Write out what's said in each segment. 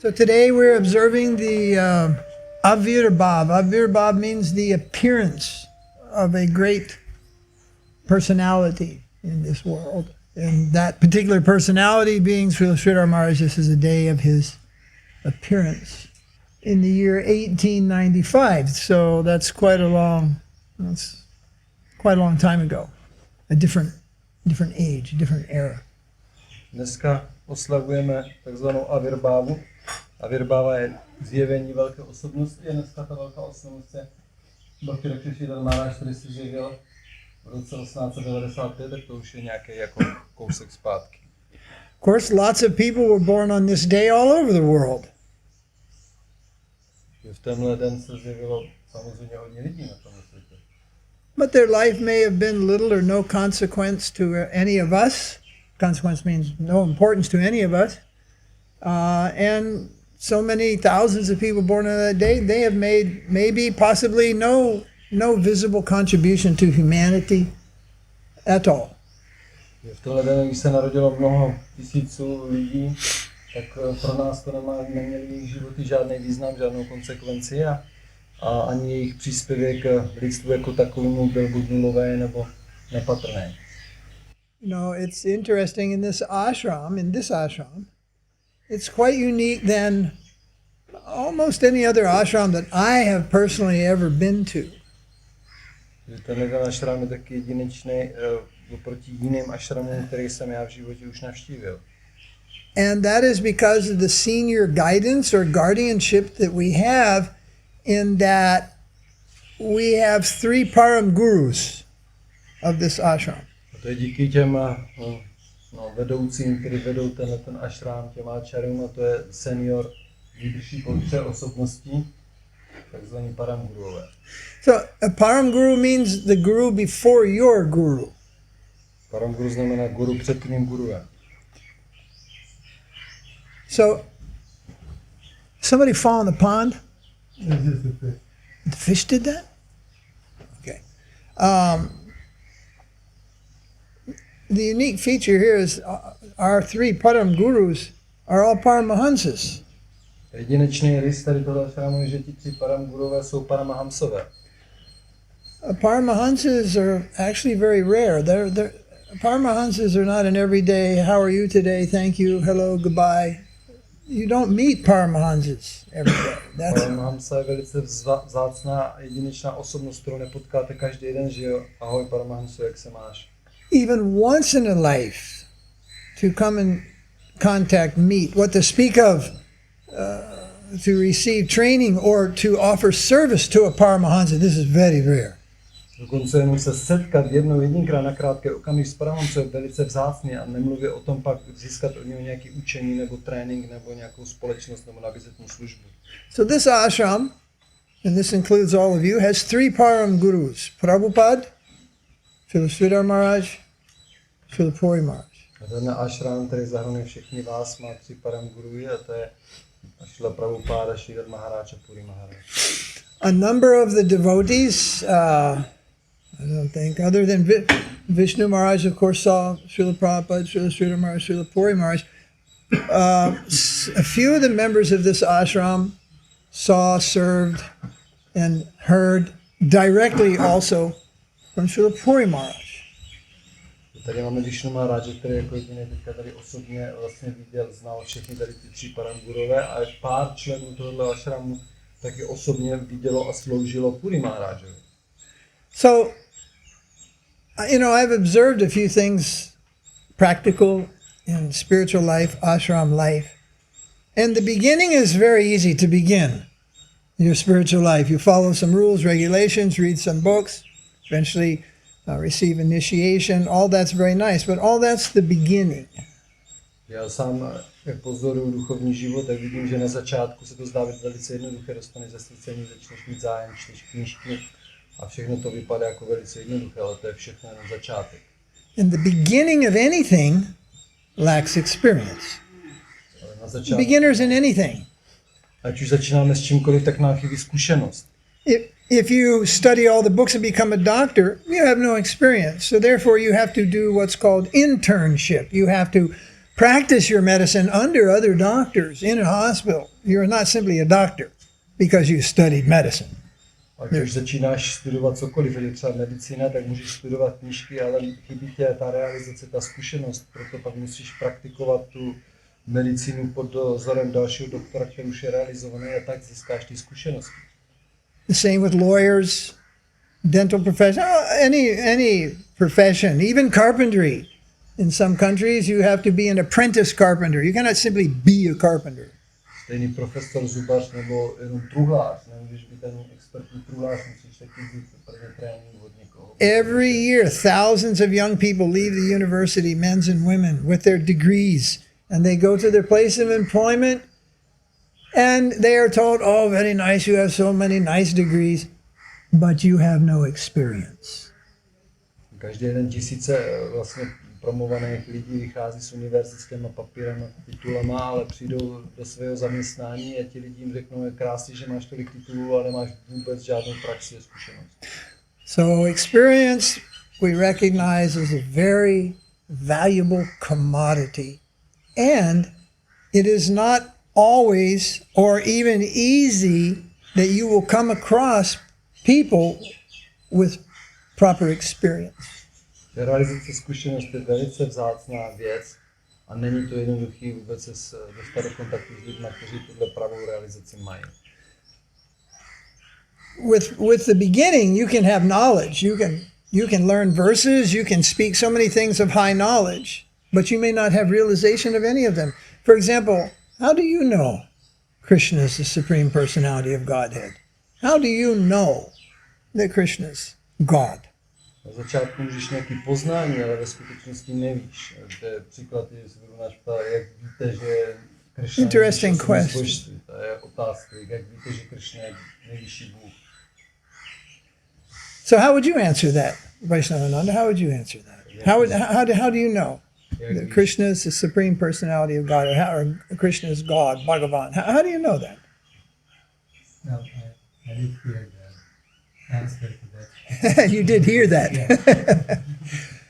So today we're observing the Avirbhav. Avirbhav means the appearance of a great personality in this world. And that particular personality being Śrīla Śrīdhara Mahārāja, this is a day of his appearance in the year 1895. So that's quite a long time ago. A different age, a different era. Dneska oslavujeme takzvanou Avirbhavu. Avirbhava je zjevení velké osobnosti. Dneska ta velká osobnost je Śrīla Mahārāja, který se zjevil v roce 1895, tak to už je nějaký jako kousek zpátky. Of course, lots of people were born on this day all over the world. V tenhle den se zjevilo samozřejmě hodně lidí na tomhle světě. But their life may have been little or no consequence to any of us. Consequence means no importance to any of us. And so many thousands of people born on that day, they have made maybe possibly no visible contribution to humanity at all. V tenhle den, když se narodilo mnoho tisíců lidí, tak pro nás to neměli jejich životy žádný význam, žádnou konsekvenci a ani jejich příspěvek lidstvu jako takovému byl buď nulový nebo nepatrný. It's interesting in this ashram, it's quite unique than almost any other ashram that I have personally ever been to. Tenhle ashram je taky jedinečný oproti jiným ashramům, který jsem já v životě už navštívil. And that is because of the senior guidance or guardianship that we have, in that we have 3 parama-gurus of this ashram. A to je díky těm vedoucím, kteří vedou ten ashram, těm acharům, a to je senior lídrší po 3 osobností, takzvaní parama-gurové. So a parama-guru means the guru before your guru. Parama-guru znamená guru před tvým guruem. So, somebody fall in the pond? The fish did that? Okay. The unique feature here is our 3 parama-gurus are all paramahamsas. Jedinečný rys tady tohle ashramu je, že ti 3 parama-gurové jsou paramahamsové. Paramahamsas are actually very rare. Paramahamsas are not an everyday, how are you today, thank you, hello, goodbye. You don't meet paramahamsas every day. Paramahamsa je velice vzácná a jedinečná osobnost, kterou nepotkáte každý den, že jo? Ahoj paramahamso, jak se máš? Even once in a life, to come in contact, meet, what to speak of, to receive training or to offer service to a paramahamsa, this is very rare. Dokonce jenom se setkat jedinkrát na krátký okamžik s paramahamsou je velice vzácný a nemluvě o tom pak získat od něho nějaké učení nebo trénink nebo nějakou společnost nebo nabízet mu službu. So this ashram, and this includes all of you, has 3 parama-gurus. Prabhupada, Śrīla Śrīdhara Mahārāja, Śrīla Puri Mahārāja. A ten ashram, který zahrnuje všechny vás, má 3 parama-guruji a to je Śrīla Prabhupada, Śrīla Mahārāja a Puri Mahārāja. A number of the devotees, I don't think, other than Vaiṣṇava Mahārāja, of course, saw Śrīla Prabhupada, Śrīla Śrīdhara Mahārāja, Śrīla Puri Mahārāja. A few of the members of this ashram saw, served, and heard directly also from Śrīla Puri Mahārāja. Tady máme Vaiṣṇava Mahārāja, který jako jediný teďka tady osobně vlastně viděl, znal všechny tady ty 3 parama-gurové a pár členů tohoto ashramu taky osobně vidělo a sloužilo Puri Mahārājovi. So, I've observed a few things practical in spiritual life, ashram life. And the beginning is very easy to begin your spiritual life. You follow some rules, regulations, read some books, eventually receive initiation. All that's very nice, but all that's the beginning. Já sám, jak pozoruju duchovní život, tak vidím, že na začátku se to zdá být velice jednoduché, dostaneš zasvěcení, začneš mít zájem, čteš knížky a všechno to vypadá jako velice jednoduché, ale to je všechno jenom začátek. And the beginning of anything lacks experience. Beginners in anything. Ať už začínáme s čímkoliv, tak nám chybí zkušenost. If you study all the books and become a doctor, you have no experience. So therefore you have to do what's called internship. You have to practice your medicine under other doctors in a hospital. You're not simply a doctor because you studied medicine. A když začínáš studovat cokoliv, je třeba medicína, tak můžeš studovat knížky, ale chybí tě ta realizace, ta zkušenost. Proto pak musíš praktikovat tu medicínu pod dozorem dalšího doktora, který už je realizovaný, a tak získáš ty zkušenosti. The same with lawyers, dental profession, any profession, even carpentry. In some countries, you have to be an apprentice carpenter. You cannot simply be a carpenter. Stejný profesor, zubař nebo jenom truhlář. Nemůžeš být ten expertní truhlář, musíš taky být první trénink od někoho. Every year, thousands of young people leave the university, men and women, with their degrees, and they go to their place of employment, and they are told, oh, very nice, you have so many nice degrees, but you have no experience. Každý den tisíce vlastně promovaných lidí vychází z univerzit s těma papírama, titulama, ale přijdou do svého zaměstnání a ti lidi jim řeknou, je krásný, že máš tolik titulů, ale nemáš vůbec žádnou praxi a zkušenost. So experience we recognize as a very valuable commodity, and it is not always or even easy that you will come across people with proper experience. Realizace zkušenosti je velice vzácná věc a není to jednoduchý vůbec se dostat do kontaktu s lidmi, kteří tuhle pravou realizaci mají. With the beginning, you can have knowledge. You can learn verses. You can speak so many things of high knowledge, but you may not have realization of any of them. For example, how do you know Krishna is the Supreme Personality of Godhead? How do you know that Krishna is God? Na začátku můžeš nějaký poznání, ale ve skutečnosti nevíš. To je příklad, když se budu nás ptát, jak víte, že Krishna Interesting question. To je otázka, jak víte, že Krishna je nejvyšší Bůh. So how would you answer that, Vaiṣṇava? How would you answer that? How do you know that Krishna is the Supreme Personality of God, or Krishna is God, Bhagavan? How do you know that? No, I did hear the answer to that. You did hear that.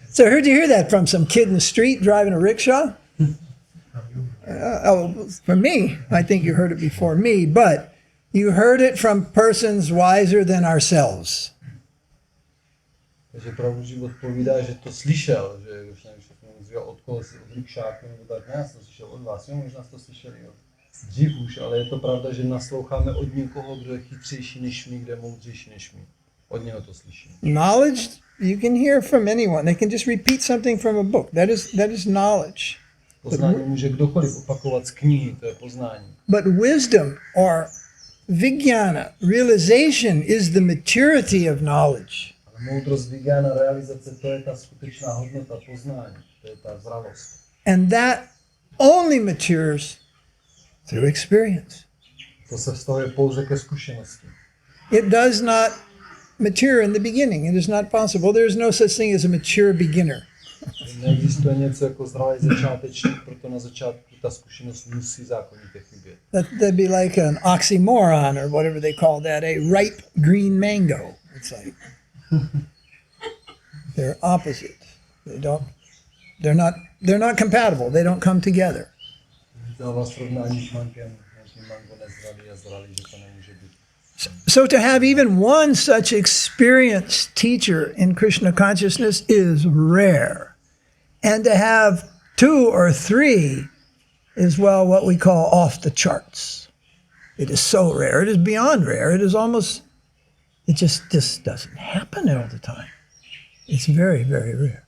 So where'd you hear that from? Some kid in the street driving a rickshaw? From me. I think you heard it before me, but you heard it from persons wiser than ourselves. Takže pravdu odpovídá, že to slyšel, že už nevím, že od koho si od rikšáku nebo tak, ne, já jsem to slyšel od vás, jo, možná jste to slyšeli, jo. Dřív už, ale je to pravda, že nasloucháme od někoho, kdo je chytřejší než my, kdo je moudřejší než my. Od něho to slyším. Knowledge you can hear from anyone. They can just repeat something from a book. That is knowledge. Poznání může kdokoliv opakovat z knihy, to je poznání. But wisdom or vijnana, realization, is the maturity of knowledge. Ale moudrost, vigyána, realizace, to je ta skutečná hodnota poznání, to je ta zralost. And that only matures through experience. To se vztahuje pouze ke zkušenosti. It does not mature in the beginning. It is not possible. There is no such thing as a mature beginner. Neexistuje něco jako zralý začátečník, proto na začátku ta zkušenost musí zákonitě chybět. That'd be like an oxymoron or whatever they call that, a ripe green mango. It's like they're opposite. They're not compatible. They don't come together. Dává srovnání s mankem, nějaký mango nezralý a zralý, že to nemůže být. So to have even one such experienced teacher in Krishna consciousness is rare. And to have two or three is, well, what we call off the charts. It is so rare. It is beyond rare. It is almost, it just doesn't happen all the time. It's very, very rare.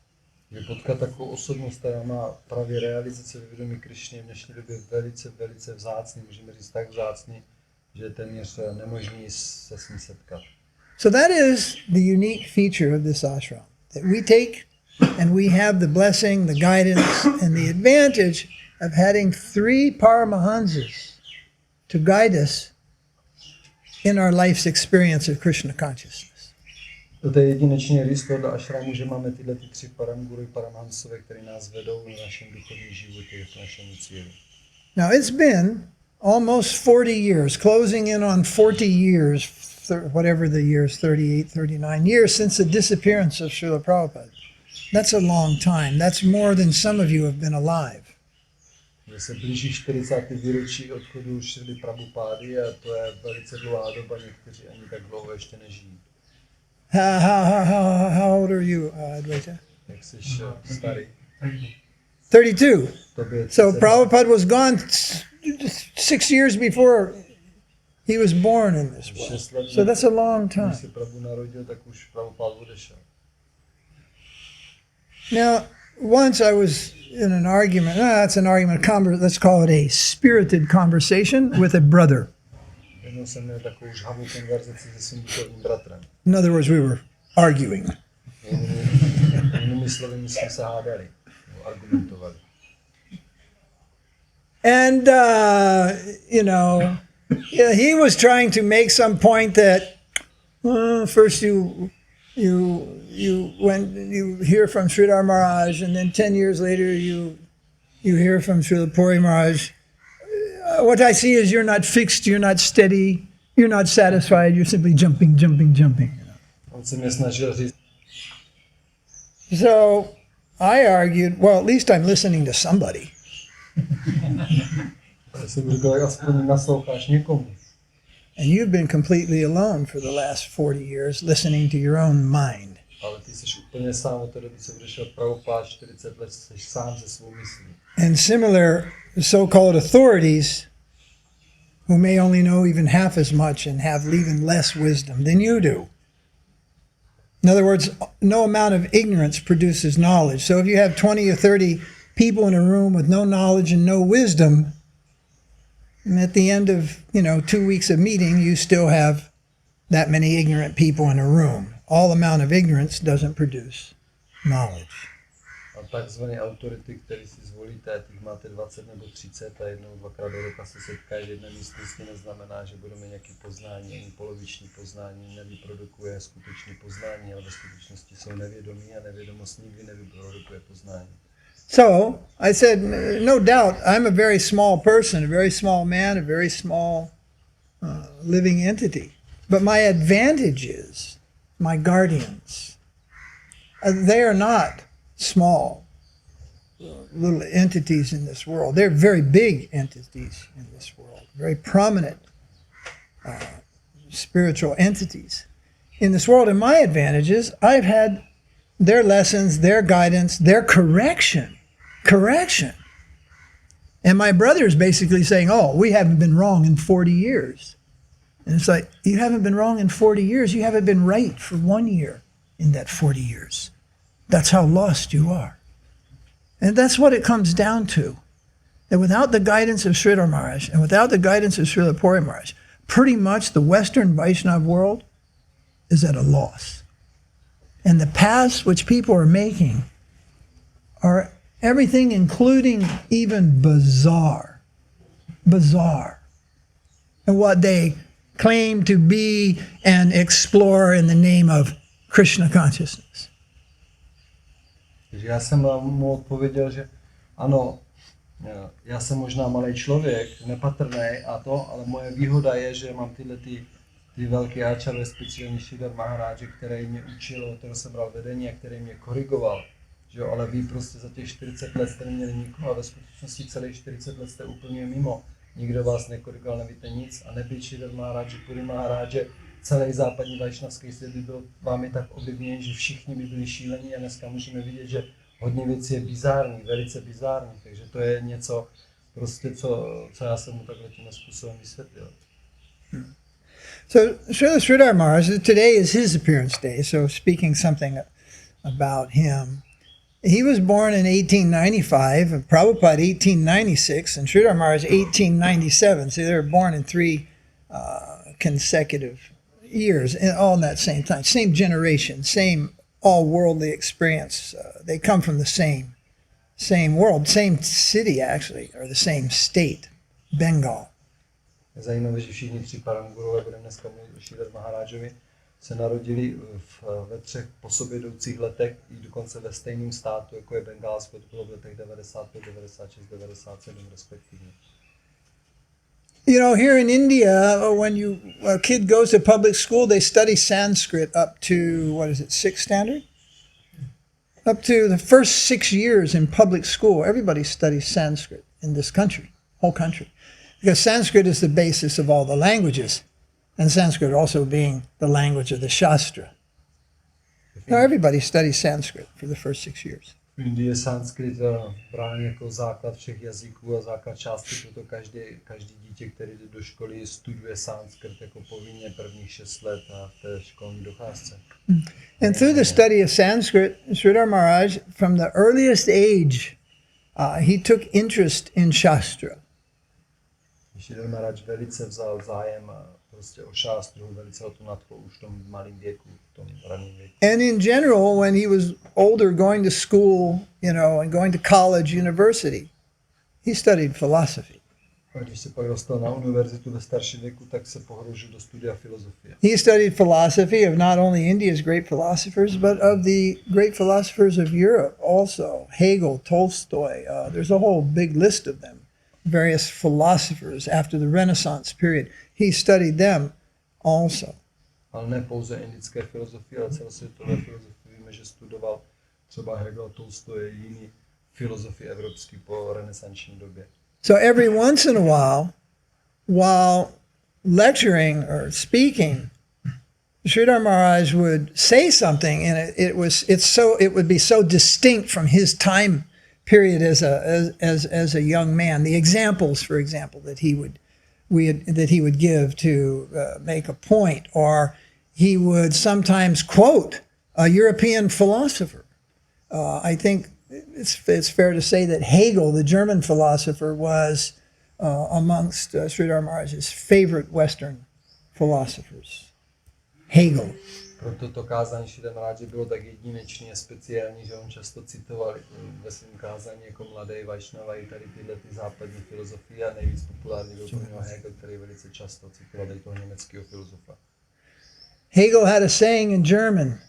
Že potkat takovou osobnost, která má právě realizaci vědomí Krišny, v dnešní době velice, velice vzácný, můžeme říct tak vzácný, že je téměř nemožný se s ní setkat. So that is the unique feature of this ashram, that we take and we have the blessing, the guidance, and the advantage of having three paramahanses to guide us in our life's experience of Krishna consciousness. To je jedinečný rys tohoto ashramu, že máme tyhle tři param-guru, paramahansové, které nás vedou na našem duchovním životě, v našem cíli. Now it's been almost 40 years, closing in on 40 years, whatever the years, 38, 39 years since the disappearance of Śrīla Prabhupada. That's a long time. That's more than some of you have been alive. že se blíží 40. výročí odchodu Śrīly Prabhupády a to je velice dlouhá doba, někteří ani tak dlouho ještě nežijí. How old are you, Advaita? Jak jsi starý? 32. Tobě So 32. Prabhupada was gone 6 years before he was born in this world. 6 let So that's a long Když time. se Prabhu narodil, tak už Prabhupád odešel. Now, once I was in an argument, that's an argument, let's call it a spirited conversation with a brother. Jednou jsem měl takovou žhavou konverzaci se svým duchovním bratrem. In other words, we were arguing. Jinými slovy, my jsme se hádali, nebo argumentovali. And, he was trying to make some point that first you hear from Śrīdhara Mahārāja, and then 10 years later you hear from Śrīla Puri Mahārāja. What I see is you're not fixed, you're not steady, you're not satisfied, you're simply jumping. On se mě snažil říct, So I argued, well, at least I'm listening to somebody. že jsem říkal, aspoň nasloucháš někomu. And you've been completely alone for the last 40 years listening to your own mind. Ale ty jsi úplně sám od té doby, co odešel Prabhupád, 40 let, jsi sám se svou myslí. And similar so-called authorities who may only know even half as much and have even less wisdom than you do. In other words, no amount of ignorance produces knowledge. So if you have 20 or 30 people in a room with no knowledge and no wisdom, and at the end of, 2 weeks of meeting, you still have that many ignorant people in a room. All amount of ignorance doesn't produce knowledge. A takzvané autority, které si zvolíte, těch máte 20 nebo 30 a jednou, dvakrát do roka se setkají v jedné místnosti, neznamená, že budeme nějaké poznání, ani poloviční poznání, nevyprodukuje skutečné poznání, ale ve skutečnosti jsou nevědomí a nevědomost nikdy nevyprodukuje poznání. So I said, no doubt, I'm a very small person, a very small man, a very small living entity. But my advantage is my guardians. They are not small little entities in this world. They're very big entities in this world, very prominent spiritual entities in this world. And my advantage is I've had their lessons, their guidance, their correction. And my brother is basically saying, oh, we haven't been wrong in 40 years. And it's like, you haven't been wrong in 40 years. You haven't been right for 1 year in that 40 years. That's how lost you are. And that's what it comes down to. That without the guidance of Śrīdhara Mahārāja and without the guidance of Śrīla Puri Mahārāja, pretty much the Western Vaiṣṇava world is at a loss. And the paths which people are making are everything including even bizarre. And what they claim to be and explore in the name of Krishna consciousness. Takže já jsem mu odpověděl, že ano, já jsem možná malý člověk, nepatrný a to, ale moje výhoda je, že mám ty velké áčary, speciálně Śrīdhara Mahārāja, který mě učil, který jsem bral vedení a který mě korigoval. Že jo, ale vy prostě za těch 40 let jste neměli nikoho a ve skutečnosti celých 40 let jste úplně mimo. Nikdo vás nekorigoval, nevíte nic a nebyl Śrīdhara Mahārāja, Puri Mahārāja, celý západní vaišnavský svět by byl vámi tak ovlivněn, že všichni by byli šílení a dneska můžeme vidět, že hodně věcí je bizární, velice bizární, takže to je něco prostě, co já jsem mu takhle tím způsobem vysvětlil. So Śrīla Śrīdhara Mahārāja, today is his appearance day, so speaking something about him. He was born in 1895, and Prabhupada 1896, and Śrīdhara Mahārāja 1897. So they were born in 3 consecutive years, all in that same time, same generation, same all-worldly experience. They come from the same world, same city actually, or the same state, Bengal. Je zajímavé, že všichni 3 parama-gurové, budeme dneska mluvit o Śrīdhara Mahārājovi, se narodili ve 3 po sobě jdoucích letech i dokonce ve stejném státu, jako je Bengálsko, to bylo v letech 95, 96, 97 respektivně. You know, here in India, when a kid goes to public school, they study Sanskrit up to, 6th standard? Up to the first 6 years in public school, everybody studies Sanskrit. in this country, whole country. Because Sanskrit is the basis of all the languages, and Sanskrit also being the language of the Shastra. Now everybody studies Sanskrit for the first 6 years. V Indii je sanskrit brán jako základ všech jazyků a základ části, proto každý dítě, který jde do školy, studuje sanskrit jako povinně prvních 6 let a v té školní docházce. And through the study of Sanskrit, Śrīdhara Mahārāja, from the earliest age, he took interest in Shastra. Śrīla Mahārāja velice vzal zájem prostě o šástru, velice ho to nadchlo už v tom malém věku, v tom raném věku. And in general, when he was older, going to school, and going to college, university, he studied philosophy. A když se pak dostal na univerzitu ve starším věku, tak se pohroužil do studia filozofie. He studied philosophy of not only India's great philosophers, but of the great philosophers of Europe also. Hegel, Tolstoy, there's a whole big list of them. Various philosophers after the Renaissance period. He studied them also. Ale ne pouze indické filozofie, ale celosvětové filozofie. Víme, že studoval třeba Hegel, Tolstoy, jiný filozofii evropský po renesanční době. So every once in a while lecturing or speaking, Śrīdhara Mahārāja would say something, and it would be so distinct from his time period as a young man. The examples, for example, that he would give to make a point, or he would sometimes quote a European philosopher. I think it's fair to say that Hegel, the German philosopher, was amongst Śrīdhara Mahārāja's favorite Western philosophers. Hegel. Proto to kázání Śrīla Mahārāja bylo tak jedinečné a speciální, že on často citoval ve svém kázání jako mladý Vaiṣṇava i tady tyhle západní filozofie a nejvíc populární byl pro něho Hegel, který velice často citoval tady toho německého filozofa. Hegel had a saying in German,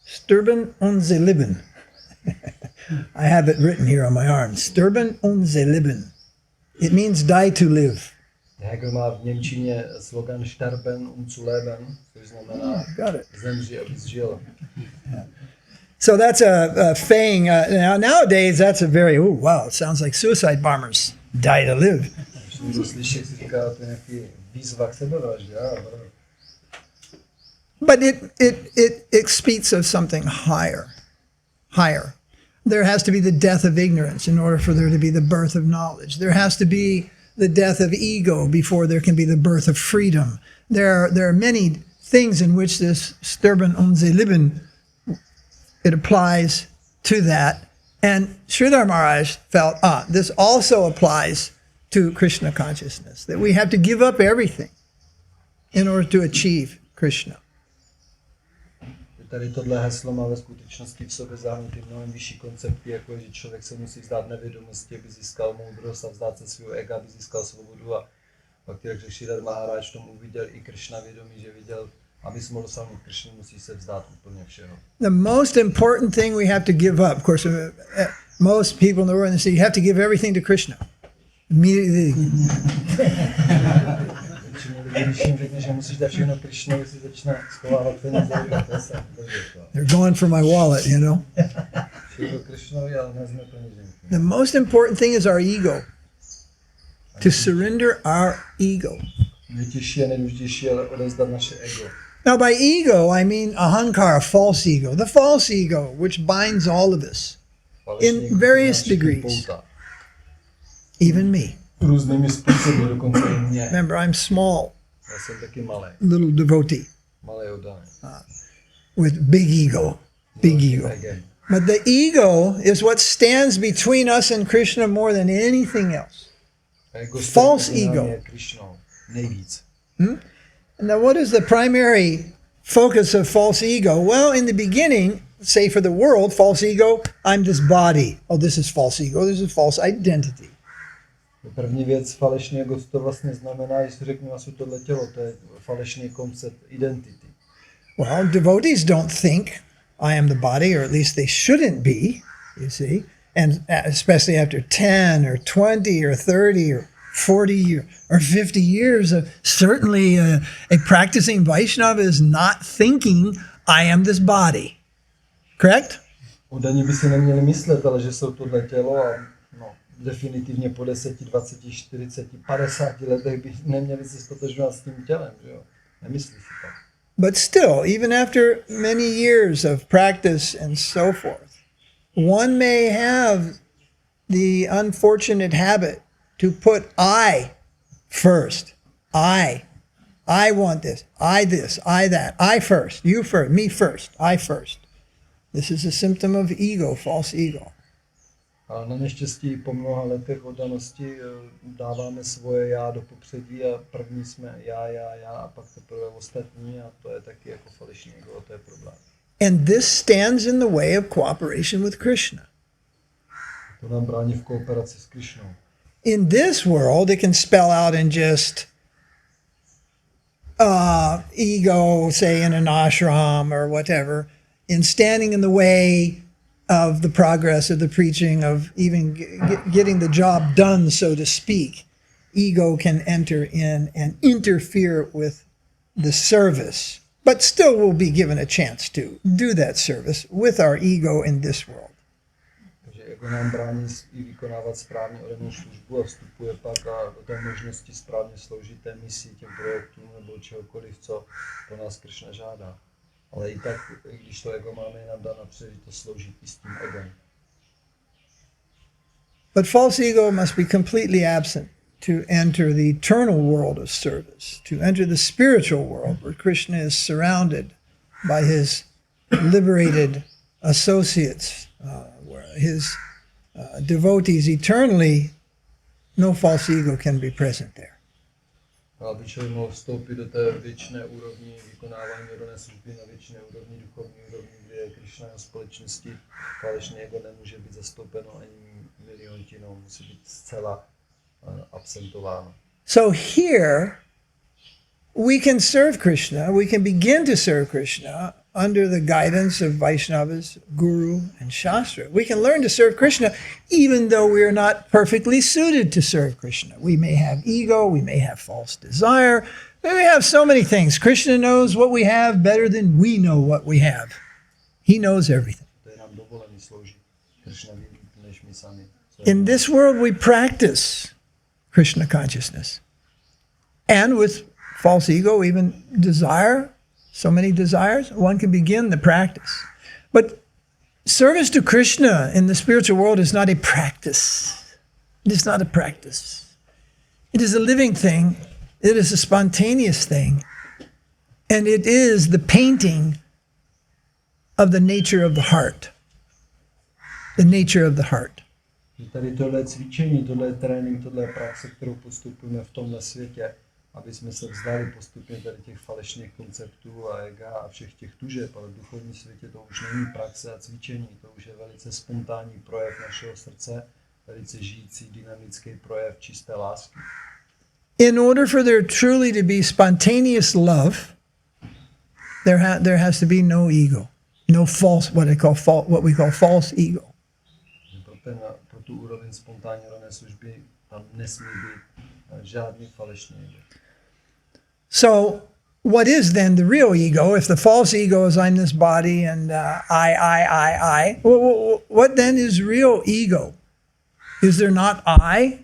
Sterben und sie leben. I have it written here on my arm. Sterben und sie leben. It means die to live. Hegel má v němčině slogan Sterben und zu leben, což znamená zemři, abys žil. So that's a saying. Nowadays, that's a very, wow, it sounds like suicide bombers. Die to live. But it speaks of something higher. There has to be the death of ignorance in order for there to be the birth of knowledge. There has to be the death of ego before there can be the birth of freedom. There are many things in which this Sterben und sie leben, it applies to that. And Śrīdhara Mahārāja felt, this also applies to Krishna consciousness, that we have to give up everything in order to achieve Krishna. Tady tohle heslo má ve skutečnosti v sobě zahrnutý mnohem vyšší koncepty, jako že člověk se musí vzdát nevědomosti, aby získal moudrost, a vzdát se svého ega, aby získal svobodu. A pak takže Śrīla Mahārāja v tom uviděl i Krishna vědomí, že viděl, aby jsme mohl dosáhnout Krishna, musí se vzdát úplně všeho. The most important thing we have to give up, of course, most people in the world say you have to give everything to Krishna. Immediately. They're going for my wallet, The most important thing is our ego. To surrender our ego. Now by ego, I mean ahankara, false ego. The false ego, which binds all of us in various degrees. Even me. Remember, I'm small. Little devotee. With big ego. Big ego. But the ego is what stands between us and Krishna more than anything else. False ego. Now what is the primary focus of false ego? Well, in the beginning, say for the world, false ego, I'm this body. Oh, this is false ego. This is false identity. První věc, falešný ego, to vlastně znamená, že si řeknu, tohle tělo, to je falešný koncept identity. Well, devotees don't think I am the body, or at least they shouldn't be, you see, and especially after 10 or 20 or 30 or 40 or 50 years, certainly a practicing Vaiṣṇava is not thinking I am this body. Correct? Údajně by si neměli myslet, ale že jsou tohle tělo a no, definitivně po 10, 20, 40, 50 letech by neměli se stotožňovat s tím tělem, že jo? Nemyslí si tak. But still, even after many years of practice and so forth, one may have the unfortunate habit to put I first. I want this, I that, I first, you first, me first, I first. This is a symptom of ego, false ego. A na neštěstí po mnoha letech oddanosti dáváme svoje já do popředí a první jsme já a pak teprve ostatní a to je taky jako falešný ego, to je problém. And this stands in the way of cooperation with Krishna. To nám brání v kooperaci s Krišnou. In this world, it can spell out in just ego, say in an ashram or whatever, in standing in the way of the progress of the preaching, of even getting the job done, so to speak. Ego can enter in and interfere with the service, but still we'll be given a chance to do that service with our ego in this world. Takže ego nám brání i vykonávat správně oddanou službu a vstupuje pak a do té možnosti správně sloužit té misi, těm projektům nebo čehokoliv, co po nás Krišna žádá. Ale i tak, i když to ego máme, je nám dána příležitost sloužit i s tím egem. But false ego must be completely absent to enter the eternal world of service, to enter the spiritual world where Krishna is surrounded by his liberated associates, where his devotees eternally. No false ego can be present there. Aby člověk mohl vstoupit do té věčné úrovni vykonávání oddané služby na věčné úrovni, duchovní úrovni, kde je Krišna na společnosti, falešné ego nemůže být zastoupeno ani miliontinou, musí být zcela absentováno. So here we can serve Krishna, we can begin to serve Krishna under the guidance of Vaiṣṇavas, Guru, and Shastra. We can learn to serve Krishna even though we are not perfectly suited to serve Krishna. We may have ego, we may have false desire, we may have so many things. Krishna knows what we have better than we know what we have. He knows everything. In this world we practice Krishna consciousness. And with false ego, even desire, so many desires, one can begin the practice. But service to Krishna in the spiritual world is not a practice. It is not a practice. It is a living thing. It is a spontaneous thing. And it is the painting of the nature of the heart. The nature of the heart. Tady tohle cvičení, tohle trénink, tohle praxe, kterou postupujeme v tomhle světě, aby jsme se vzdali postupně tady těch falešných konceptů a ega a všech těch tužeb, ale v duchovním světě to už není praxe a cvičení, to už je velice spontánní projev našeho srdce, velice žijící, dynamický projev čisté lásky. In order for there truly to be spontaneous love, there has to be no ego, no false, what we call false ego. Pro tu úroveň spontánní dané služby tam nesmí být žádný falešný ego. So, what is then the real ego? If the false ego is I'm this body and I, what then is real ego? Is there not I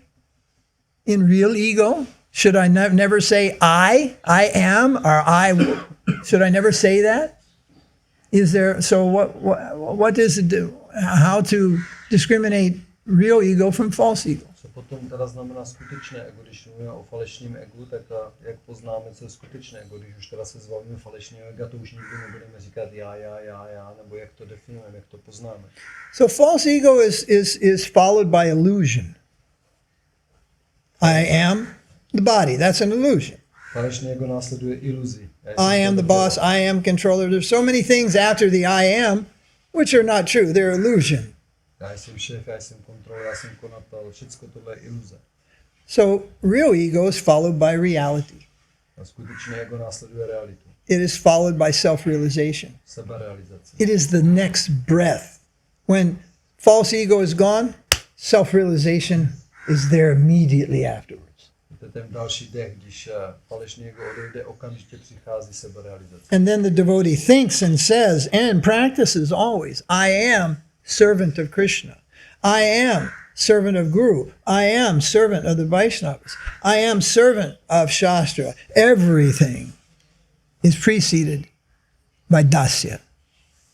in real ego? Should I never say I am, or should I never say that? Is there, so what does it do? How to discriminate real ego from false ego? Co potom teda znamená skutečné ego, když mluvíme o falešném egu, tak jak poznáme, co je skutečné ego, když už teda se zbavíme falešného ega, to už nikdy nebudeme říkat já, nebo jak to definujeme, jak to poznáme. So false ego is followed by illusion. I am the body, that's an illusion. Falešné ego následuje iluzi. I am the boss, I am controller. There's so many things after the I am which are not true, they're illusion. Já jsem šéf, já jsem kontrolor, já jsem konatel, všecko tohle je iluze. So real ego is followed by reality. A skutečné ego následuje realitu. It is followed by self-realization. Seberealizace. It is the next breath. When false ego is gone, self-realization is there immediately afterwards. To je ten další dech, když falešný ego odejde, okamžitě přichází seberealizace. And then the devotee thinks and says and practices always, I am servant of Krishna. I am servant of Guru. I am servant of the Vaiṣṇavas. I am servant of Shastra. Everything is preceded by dasya,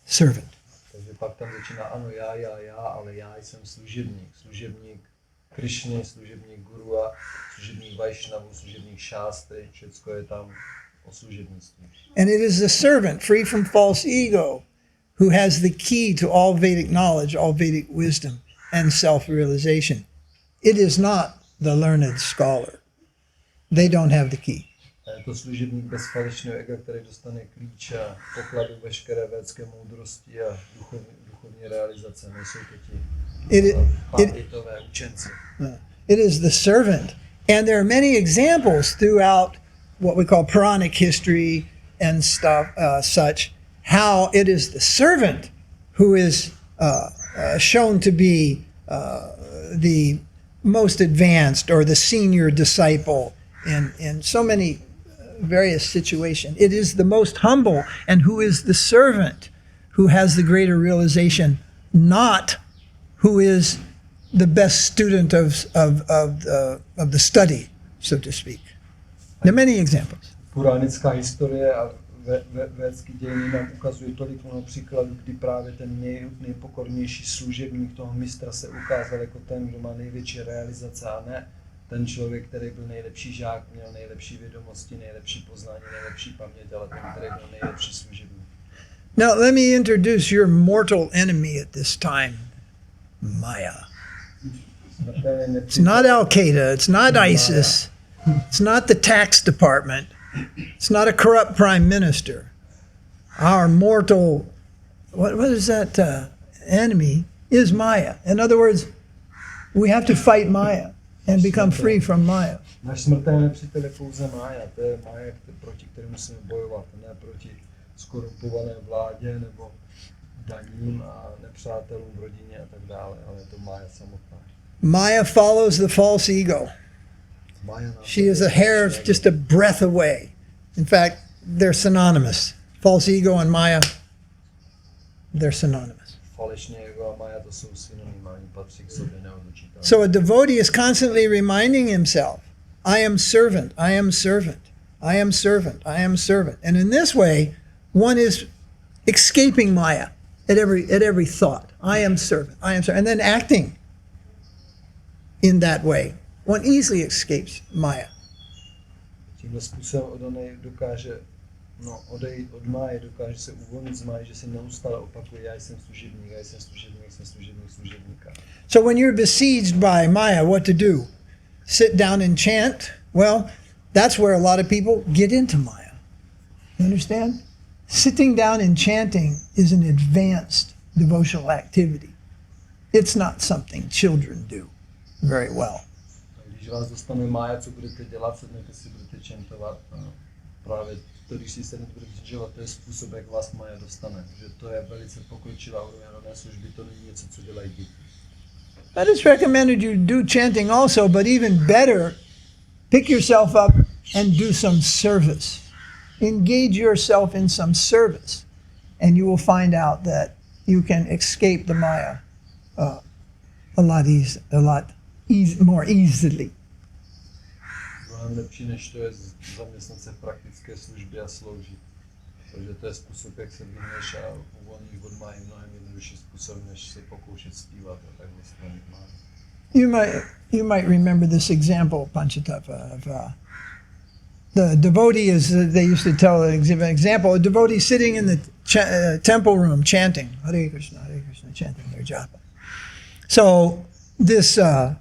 servant. Takže pak tam začíná, ano, já, ale já jsem služebník. Služebník Krišny, služebník Gurua, služebník Vaiṣṇavu, služebník Šástry, všecko je tam o služebnictví. And it is the servant, free from false ego, who has the key to all Vedic knowledge, all Vedic wisdom, and self-realization. It is not the learned scholar. They don't have the key. A je to služebník bez falešného ega, který dostane klíč a pokladu veškeré védské moudrosti a duchovní realizace. Nejsou to ti pávitové učenci. It is the servant. And there are many examples throughout what we call Puranic history and stuff, such, how it is the servant who is shown to be the most advanced or the senior disciple in so many various situations. It is the most humble, and who is the servant who has the greater realization, not who is the best student of the study, so to speak. There are many examples. Puránická historie a védský dějiny nám ukazuje tolik mnoho příkladů, kdy právě ten nejpokornější služebník toho mistra se ukázal jako ten, kdo má největší realizace, a ne ten člověk, který byl nejlepší žák, měl nejlepší vědomosti, nejlepší poznání, nejlepší paměť, ale ten, který byl nejlepší služebník. Now let me introduce your mortal enemy at this time, Maya. It's not Al-Qaeda, it's not ISIS, it's not the tax department, it's not a corrupt prime minister. Our mortal, what is that enemy, is Maya. In other words, we have to fight Maya and become free from Maya. Náš smrtelný nepřítel je pouze mája, to je mája, proti které musíme bojovat, ne proti skorumpované vládě nebo daním a nepřátelům v rodině a tak dále, ale je to mája samotná. Maya follows the false ego. She is a hair, just a breath away. In fact, they're synonymous. False ego and Maya, they're synonymous. Falešné ego a mája to jsou synonymy, oni patří k sobě neodlučitelně. So a devotee is constantly reminding himself, I am servant, I am servant, I am servant, I am servant. And in this way, one is escaping Maya at every thought. I am servant, I am servant. And then acting in that way, one easily escapes Maya. Tímhle způsobem odanej dokáže odejít od máje, dokáže se uvolnit z máje, že si neustále opakuje, já jsem služebník, já jsem služebník, jsem služebník služebníka. So when you're besieged by Maya, what to do? Sit down and chant? Well, that's where a lot of people get into Maya. You understand? Sitting down and chanting is an advanced devotional activity. It's not something children do very well. Když vás dostane mája, co budete dělat, sednete si, budete čantovat. Právě to, když si sednete, budete čantovat, to je způsob, jak vás mája dostane. Že to je velice pokročilá úroveň rodné služby, to není něco, co dělají děti. But it's recommended you do chanting also, but even better, pick yourself up and do some service. Engage yourself in some service, and you will find out that you can escape the Maya a lot more easily. Mnohem lepší, než to je zaměstnat se v praktické službě a sloužit. Takže to je způsob, jak se vyhneš a uvolníš od máje mnohem jednodušší způsob, než se pokoušet zpívat a takhle stranit máje. You might remember this example, Panchatattva, of the devotee, as they used to tell an example, a devotee sitting in the temple room chanting, Hare Krishna, chanting their japa. So this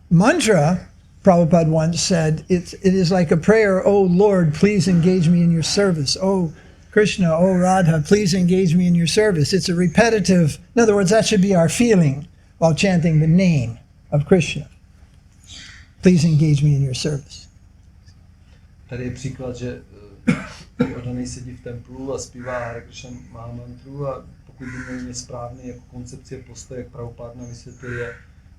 mantra, Prabhupada once said, it is like a prayer, oh Lord, please engage me in your service. Oh Krishna, oh Radha, please engage me in your service. It's a repetitive, in other words, that should be our feeling while chanting the name of Krishna. Please engage me in your service. Tady je příklad, že oddaný sedí v templu a zpívá Hare Krishna Mahamantru, a pokud by měl správný jako koncepce postoj, jak Prabhupáda vysvětluje,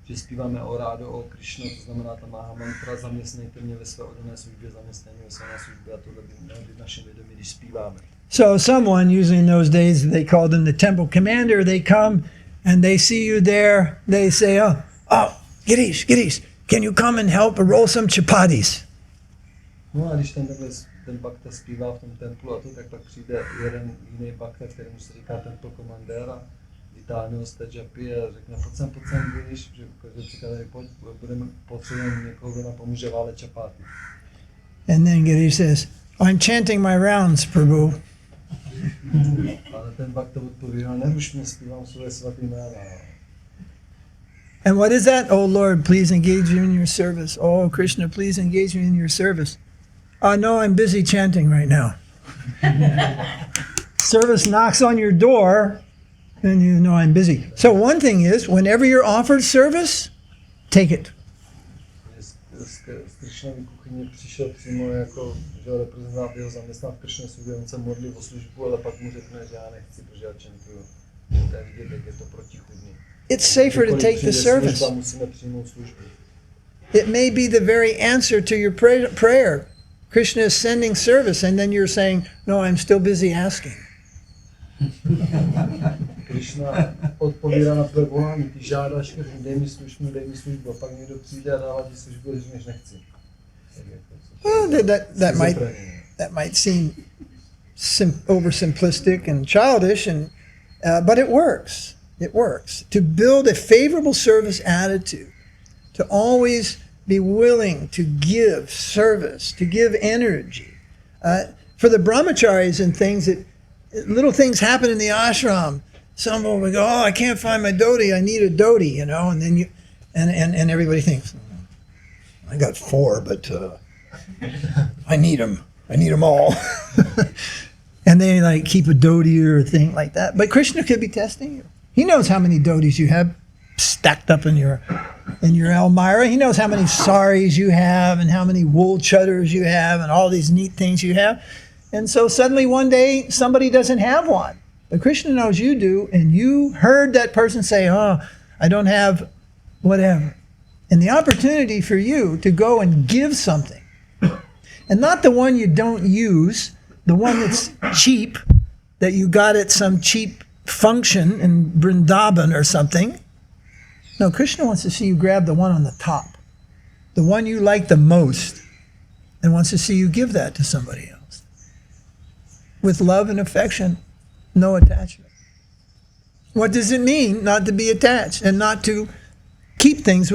že zpíváme o Rádo, o Krishna, to znamená ta Mahamantra, zaměstnejte mě ve své oddané službě, zaměstnejte mě ve své službě, a tohle by mělo být naše vědomí, když zpíváme. So someone, usually in those days, they called him the temple commander, they come and they see you there, they say, oh, Girish, can you come and help roll some chapatis? No a když ten bhakta zpívá v tom templu a to, tak pak přijde jeden jiný bhakta, kterému se říká temple commander a vytáhne ho z té japy a řekne, pojď sem, Girish, že říká tady, pojď, potřebujeme někoho, kdo nám pomůže válet čapáty. And then Girish says, I'm chanting my rounds, Prabhu. Ale ten bhakta odpoví, neruš mě, zpívám svoje svatý jména. And what is that? Oh Lord, please engage me in your service. Oh Krishna, please engage me in your service. No, I'm busy chanting right now. Service knocks on your door, and you know I'm busy. So one thing is, whenever you're offered service, take it. Z Krishnovy kuchyně přišel přímo jako, že reprezentant jeho zaměstnán v Krishna Studio, on se modlí o službu, ale pak mu řekne, že já nechci, protože já čentuju. To je vidět, jak je to protichůdný. It's safer to take the service. It may be the very answer to your prayer. Krishna is sending service, and then you're saying, no, I'm still busy asking. Krishna odpovídá na tvé volání, ty žádáš, dej mi službu, a pak někdo přijde a dává ti službu, když nechci. Well, that might seem oversimplistic and childish, but it works. It works. To build a favorable service attitude, to always be willing to give service, to give energy. For the brahmacharis and things, little things happen in the ashram. Some will go, I can't find my dhoti, I need a dhoti, and then and everybody thinks, I got 4, but I need them all. And they like keep a dhoti or a thing like that. But Krishna could be testing you. He knows how many dhotis you have stacked up in your almirah. He knows how many saris you have and how many wool chudders you have and all these neat things you have. And so suddenly one day somebody doesn't have one. But Krishna knows you do, and you heard that person say, I don't have whatever. And the opportunity for you to go and give something. And not the one you don't use, the one that's cheap, that you got at some cheap function in Vrindavan or something. No, Krishna wants to see you grab the one on the top, the one you like the most, and wants to see you give that to somebody else. With love and affection, no attachment. What does it mean not to be attached and not to keep things?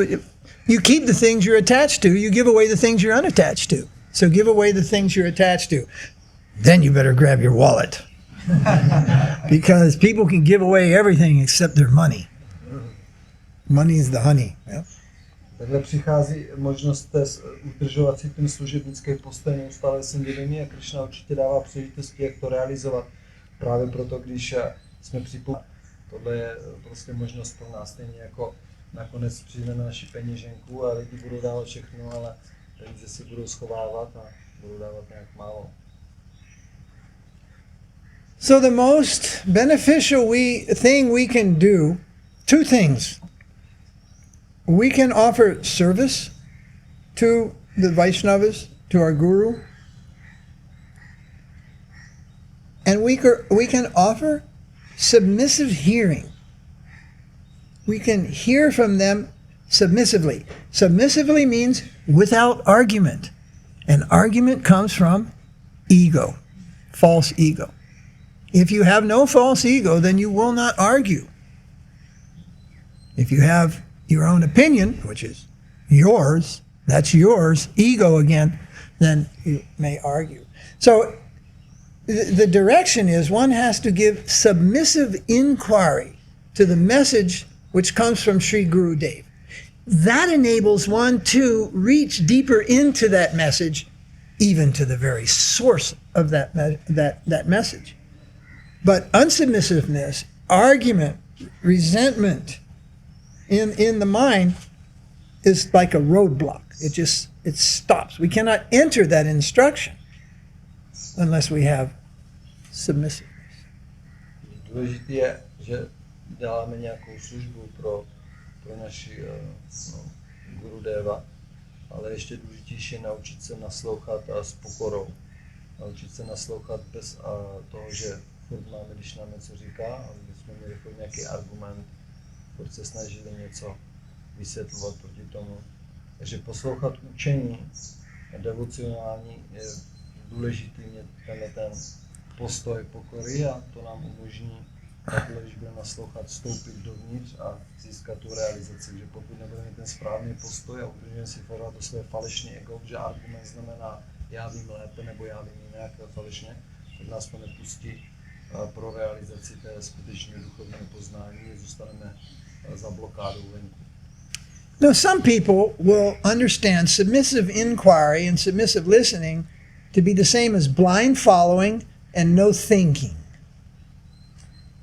You keep the things you're attached to, you give away the things you're unattached to. So give away the things you're attached to. Then you better grab your wallet. Because people can give away everything except their money. Money is the honey. Yeah? Takhle přichází možnost udržovat si ten služebnický postoj neustále jsem vědomí a Krishna určitě dává příležitosti, jak to realizovat. Právě proto, když jsme připomněli, tohle je prostě možnost pro nás, stejně jako nakonec přijde na naši peněženku a lidi budou dávat všechno, ale peníze si budou schovávat a budou dávat nějak málo. So the most beneficial thing we can do, 2 things. We can offer service to the Vaiṣṇavas, to our Guru, and we can offer submissive hearing. We can hear from them submissively. Submissively means without argument. And argument comes from ego, false ego. If you have no false ego, then you will not argue. If you have your own opinion, which is yours, that's yours, ego again, then you may argue. So the direction is one has to give submissive inquiry to the message which comes from Sri Guru Dev. That enables one to reach deeper into that message, even to the very source of that message. But unsubmissiveness, argument, resentment in the mind is like a roadblock. It stops. We cannot enter that instruction unless we have submissiveness. Důležité je, že děláme nějakou službu pro naši Guru Deva, ale ještě důležitější je naučit se naslouchat s pokorou. Naučit se naslouchat bez toho, že furt máme, když nám něco říká, ale bychom měli furt nějaký argument furt se snažili něco vysvětlovat proti tomu. Takže poslouchat učení devocionální je důležitý, mít ten postoj pokory a to nám umožní takhle, když budeme naslouchat, vstoupit dovnitř a získat tu realizaci. Že pokud nebudeme mít ten správný postoj a udržíme si pořád to své falešné ego, že argument znamená já vím lépe nebo já vím jinak falešně, tak nás to nepustí pro realizaci té skutečné duchovního poznání a zůstaneme za blokádou venku. Now, some people will understand submissive inquiry and submissive listening to be the same as blind following and no thinking.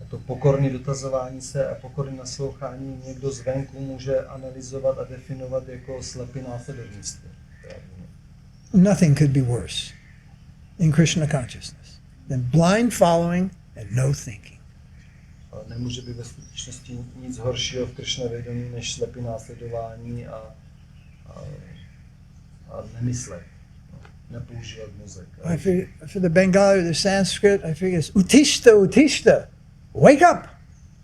To pokorné dotazování se a pokorné naslouchání někdo zvenku může analyzovat a definovat jako slepý následovnictví. Nothing could be worse in Krishna consciousness than blind following and no thinking. Ale nemůže být ve skutečnosti nic horšího v Krishna vědomí než slepý následování a nemyslet, nepoužívat mozek. For the Bengali or the Sanskrit, I figure it's utishta, utishta. Wake up!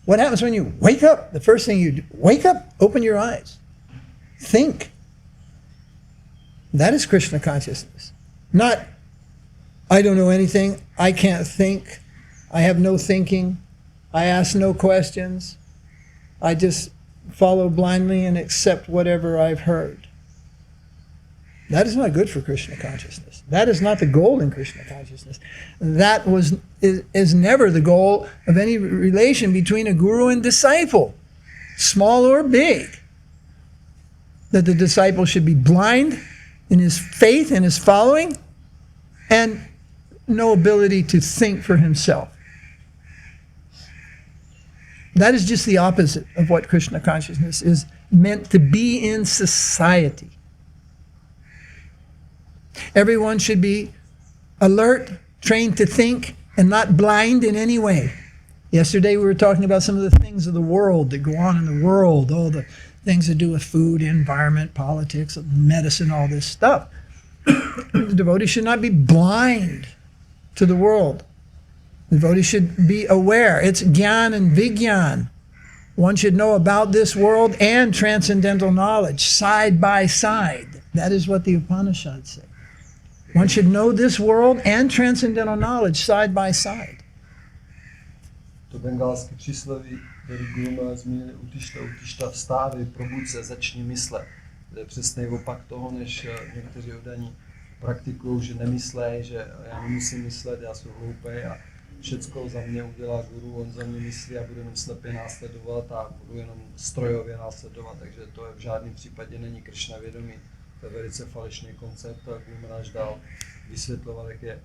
What happens when you wake up? The first thing you do, wake up, open your eyes. Think. That is Krishna consciousness. Not, I don't know anything, I can't think, I have no thinking, I ask no questions, I just follow blindly and accept whatever I've heard. That is not good for Krishna consciousness. That is not the goal in Krishna consciousness. That is never the goal of any relation between a guru and disciple, small or big. That the disciple should be blind in his faith and his following and no ability to think for himself. That is just the opposite of what Krishna consciousness is meant to be in society. Everyone should be alert, trained to think, and not blind in any way. Yesterday we were talking about some of the things of the world that go on in the world, all the things to do with food, environment, politics, medicine, all this stuff. The devotee should not be blind to the world. The devotee should be aware. It's gyan and vigyan. One should know about this world and transcendental knowledge side by side. That is what the Upanishads say. One should know this world and transcendental knowledge side by side. To bengalské přísloví, který Guru zmínili, utišta, vstávej, probud se, začni myslet. To je přesný opak toho, než někteří oddaní praktikují, že nemyslej, že já nemusím myslet, já jsem hloupej a všecko za mě udělá Guru, on za mě myslí a budu jenom slepě následovat a budu jenom strojově následovat, takže to v žádném případě není Krishna vědomí. To je velice falešný koncept a Guru náš dal vysvětlovat, jak je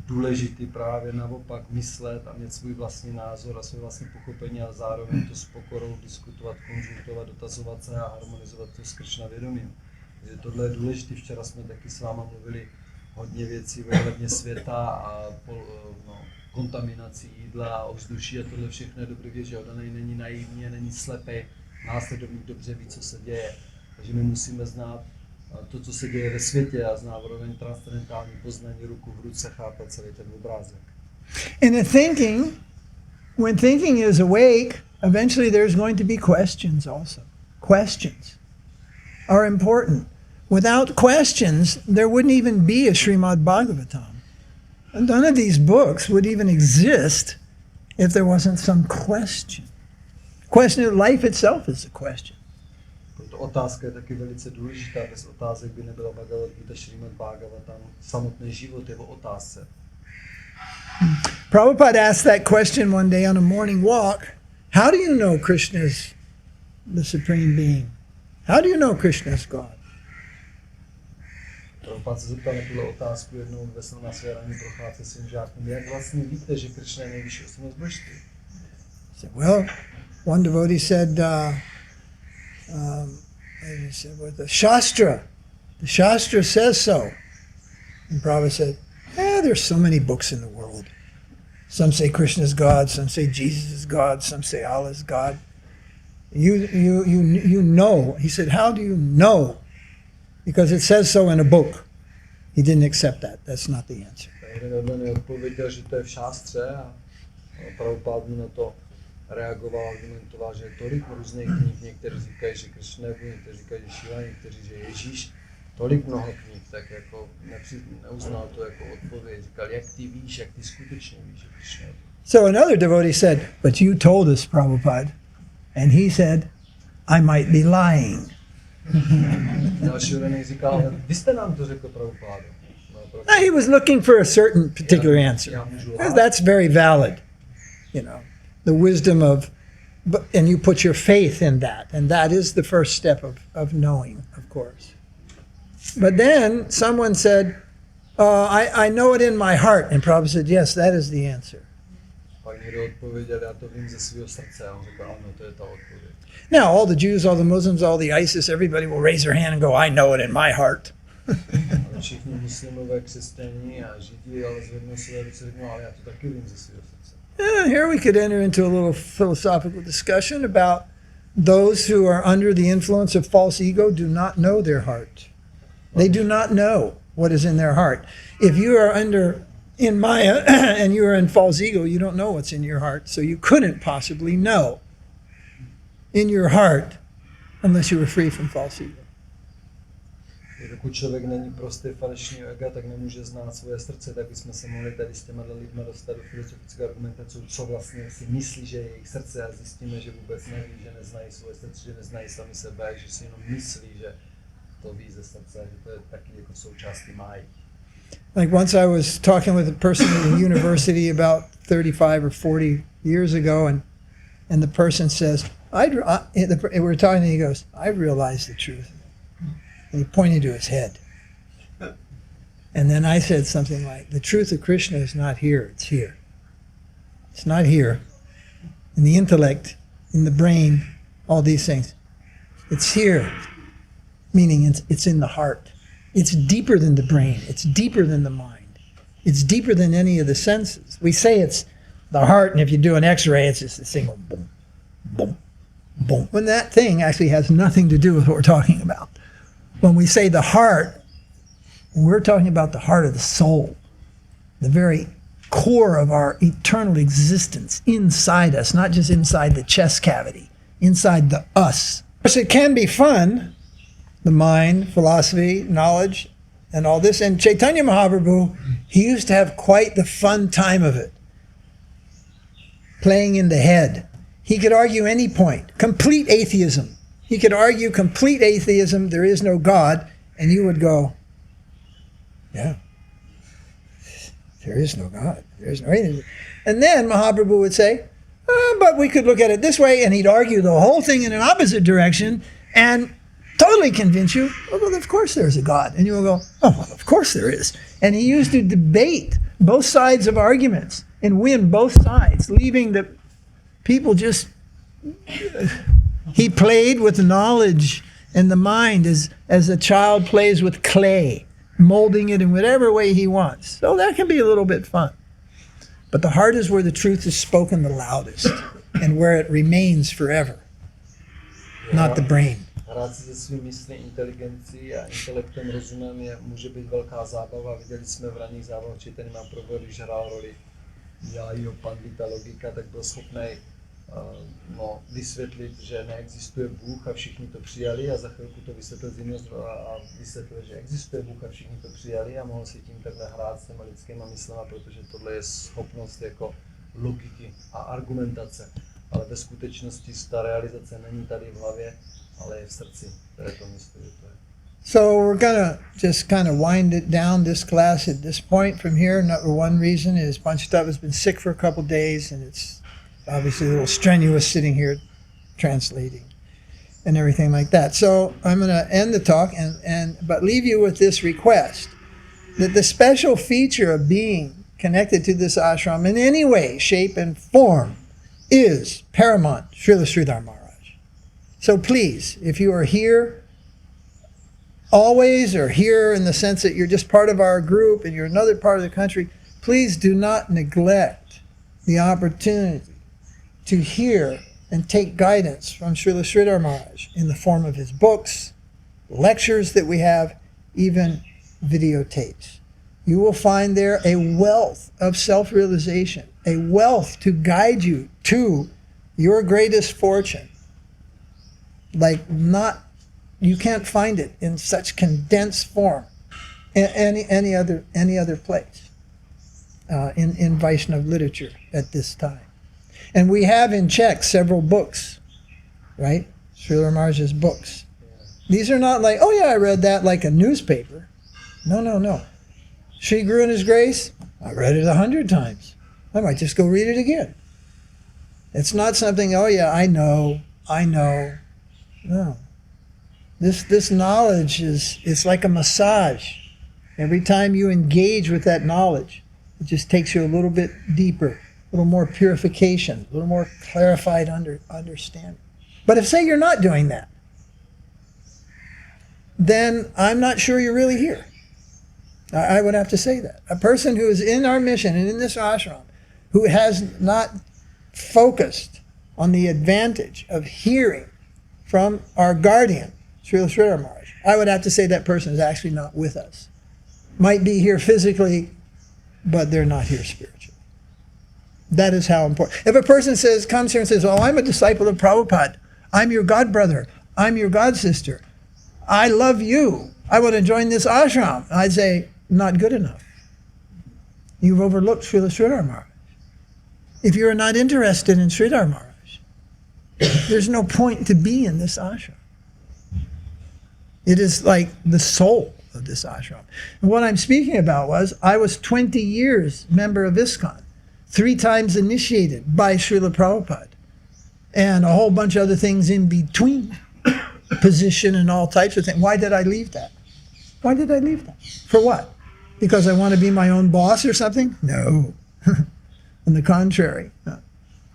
důležitý právě naopak myslet a mít svůj vlastní názor a své vlastní pochopení a zároveň to s pokorou diskutovat, konzultovat, dotazovat se a harmonizovat to s Krishna vědomím. Takže tohle je důležité. Včera jsme taky s váma mluvili hodně věcí ohledně světa a kontaminací jídla a ovzduší a tohle všechno je dobrý věc, že Odanej není naivní, není slepý, následovník dobře ví, co se děje. Takže my musíme znát to, co se děje ve světě a znát úroveň transcendentální poznání, ruku v ruce, chápat celý ten obrázek. In the thinking, when thinking is awake, eventually there's going to be questions also. Questions are important. Without questions, there wouldn't even be a Srimad Bhagavatam. None of these books would even exist if there wasn't some question. Question of life itself is a question. Proto otázka je taky velice důležitá. Bez otázek by nebyla Bhagavad Gita, Srimad Bhagavatam. Samotný život je o otázce. Prabhupada asked that question one day on a morning walk. How do you know Krishna is the Supreme Being? How do you know Krishna is God? Prabhupada se zeptal na tuhle otázku jednou na své ranní procházce svým žákům. Jak vlastně víte, že Krishna je nejvyšší osobnost božství? Well, one devotee said, the Shastra says so. And Prabhupada said, there's so many books in the world. Some say Krishna is God, some say Jesus is God, some say Allah is God. You know. He said, how do you know? Because it says so in a book. He didn't accept that. That's not the answer. Jeden odpověděl, že to je v šástře a Prabhupada mu na to reagoval, argumentoval, že je tolik různých knih, někteří říkají, že Kršnevu, někteří říkají, že Śrīla, někteří, že Ježíš, tolik mnoho knih, tak jako neuznal to jako odpověď, říkal, jak ty víš, jak ty skutečně víš, že Kršnevu. So another devotee said, but you told us, Prabhupada. And he said, I might be lying. Další udaný říkal, ale vy jste nám to řekl, Prabhupada. No, he was looking for a certain particular answer. Because that's very valid. You know, the wisdom of, and you put your faith in that. And that is the first step of knowing, of course. But then someone said, I know it in my heart. And Prabhupada said, yes, that is the answer. Pak někdo odpověděl, já to vím ze svého srdce. A on řekl, ano, to je ta odpověď. Now, all the Jews, all the Muslims, all the ISIS, everybody will raise their hand and go, I know it in my heart. Všichni muslimové, křesťaní a židi, ale zvednou své ruce, řeknou, ale já to taky vím ze svého srdce. Here we could enter into a little philosophical discussion about those who are under the influence of false ego do not know their heart. They do not know what is in their heart. If you are in māyā and you are in false ego, you don't know what's in your heart, so you couldn't possibly know in your heart unless you were free from false ego. Pokud člověk není prostý falešný ega, tak nemůže znát svoje srdce, tak bychom se mohli tady s těma lidma dostat do filozofické argumentace, co vlastně si myslí, že je jejich srdce, a zjistíme, že vůbec neví, že neznají svoje srdce, že neznají sami sebe, že si jenom myslí, že to ví ze srdce, že to je taky jako součástí máji. Like once I was talking with a person at a university about 35 or 40 years ago, and the person says, we're talking, and he goes, I realized the truth. And he pointed to his head. And then I said something like, the truth of Krishna is not here, it's here. It's not here. In the intellect, in the brain, all these things. It's here, meaning it's in the heart. It's deeper than the brain. It's deeper than the mind. It's deeper than any of the senses. We say it's the heart, and if you do an x-ray, it's just a single boom, boom, boom. When that thing actually has nothing to do with what we're talking about. When we say the heart, we're talking about the heart of the soul, the very core of our eternal existence inside us, not just inside the chest cavity, inside the us. Of course, it can be fun, the mind, philosophy, knowledge, and all this. And Chaitanya Mahaprabhu, he used to have quite the fun time of it, playing in the head. He could argue any point, complete atheism. He could argue complete atheism, there is no God, and you would go, yeah, there is no God, there is no atheism. And then Mahaprabhu would say, but we could look at it this way, and he'd argue the whole thing in an opposite direction, and totally convince you, oh, well, of course there's a God. And you will go, oh, well, of course there is. And he used to debate both sides of arguments and win both sides, leaving the people just... He played with knowledge and the mind as a child plays with clay, molding it in whatever way he wants. So that can be a little bit fun. But the heart is where the truth is spoken the loudest and where it remains forever, not the brain. Hrát si se svým myslí, inteligencí a intelektem, rozumem může být velká zábava. Viděli jsme v raných zábavách Chaitanya Mahaprabhu, když hrál roli Jájího pandita logika, tak byl schopný vysvětlit, že neexistuje Bůh a všichni to přijali, a za chvilku to vysvětlil z jiného zdroje a vysvětlil, že existuje Bůh a všichni to přijali, a mohl si tím takhle hrát s těma lidskýma myslema, protože tohle je schopnost jako logiky a argumentace. Ale ve skutečnosti ta realizace není tady v hlavě, ale je v srdci, které to myslí, že to je. So we're gonna just kind of wind it down, this class at this point from here. One reason is Panchatattva's been sick for a couple days, and it's obviously a little strenuous sitting here translating and everything like that. So I'm going to end the talk but leave you with this request, that the special feature of being connected to this ashram in any way, shape, and form is paramount Śrīla Śrīdhara Mahārāja. So please, if you are here always, or here in the sense that you're just part of our group and you're another part of the country, please do not neglect the opportunity to hear and take guidance from Śrīla Śrīdhara Mahārāja in the form of his books, lectures that we have, even videotapes. You will find there a wealth of self-realization, a wealth to guide you to your greatest fortune, like you can't find it in such condensed form any other place in Vaishnava literature at this time. And we have in Czech several books, right? Śrīla Mahārāja's books. These are not like, oh yeah, I read that like a newspaper. No. Shri Guru in His grace, I read it 100 times. I might just go read it again. It's not something, oh yeah, I know. No. This knowledge it's like a massage. Every time you engage with that knowledge, it just takes you a little bit deeper, a little more purification, a little more clarified understanding. But if, say, you're not doing that, then I'm not sure you're really here. I would have to say that. A person who is in our mission and in this ashram, who has not focused on the advantage of hearing from our guardian, Śrīla Śrīdhara Mahārāja, I would have to say that person is actually not with us. Might be here physically, but they're not here spiritually. That is how important. If a person comes here and says, oh, I'm a disciple of Prabhupada, I'm your god brother, I'm your god sister, I love you, I want to join this ashram, I'd say, not good enough. You've overlooked Śrīla Śrīdhara Mahārāja. If you're not interested in Śrīdhara Mahārāja, there's no point to be in this ashram. It is like the soul of this ashram. And what I'm speaking about was, I was 20 years member of Iskcon, 3 times initiated by Srila Prabhupada, and a whole bunch of other things in between, position and all types of things. Why did I leave that? Why did I leave that? For what? Because I want to be my own boss or something? No. On the contrary. No.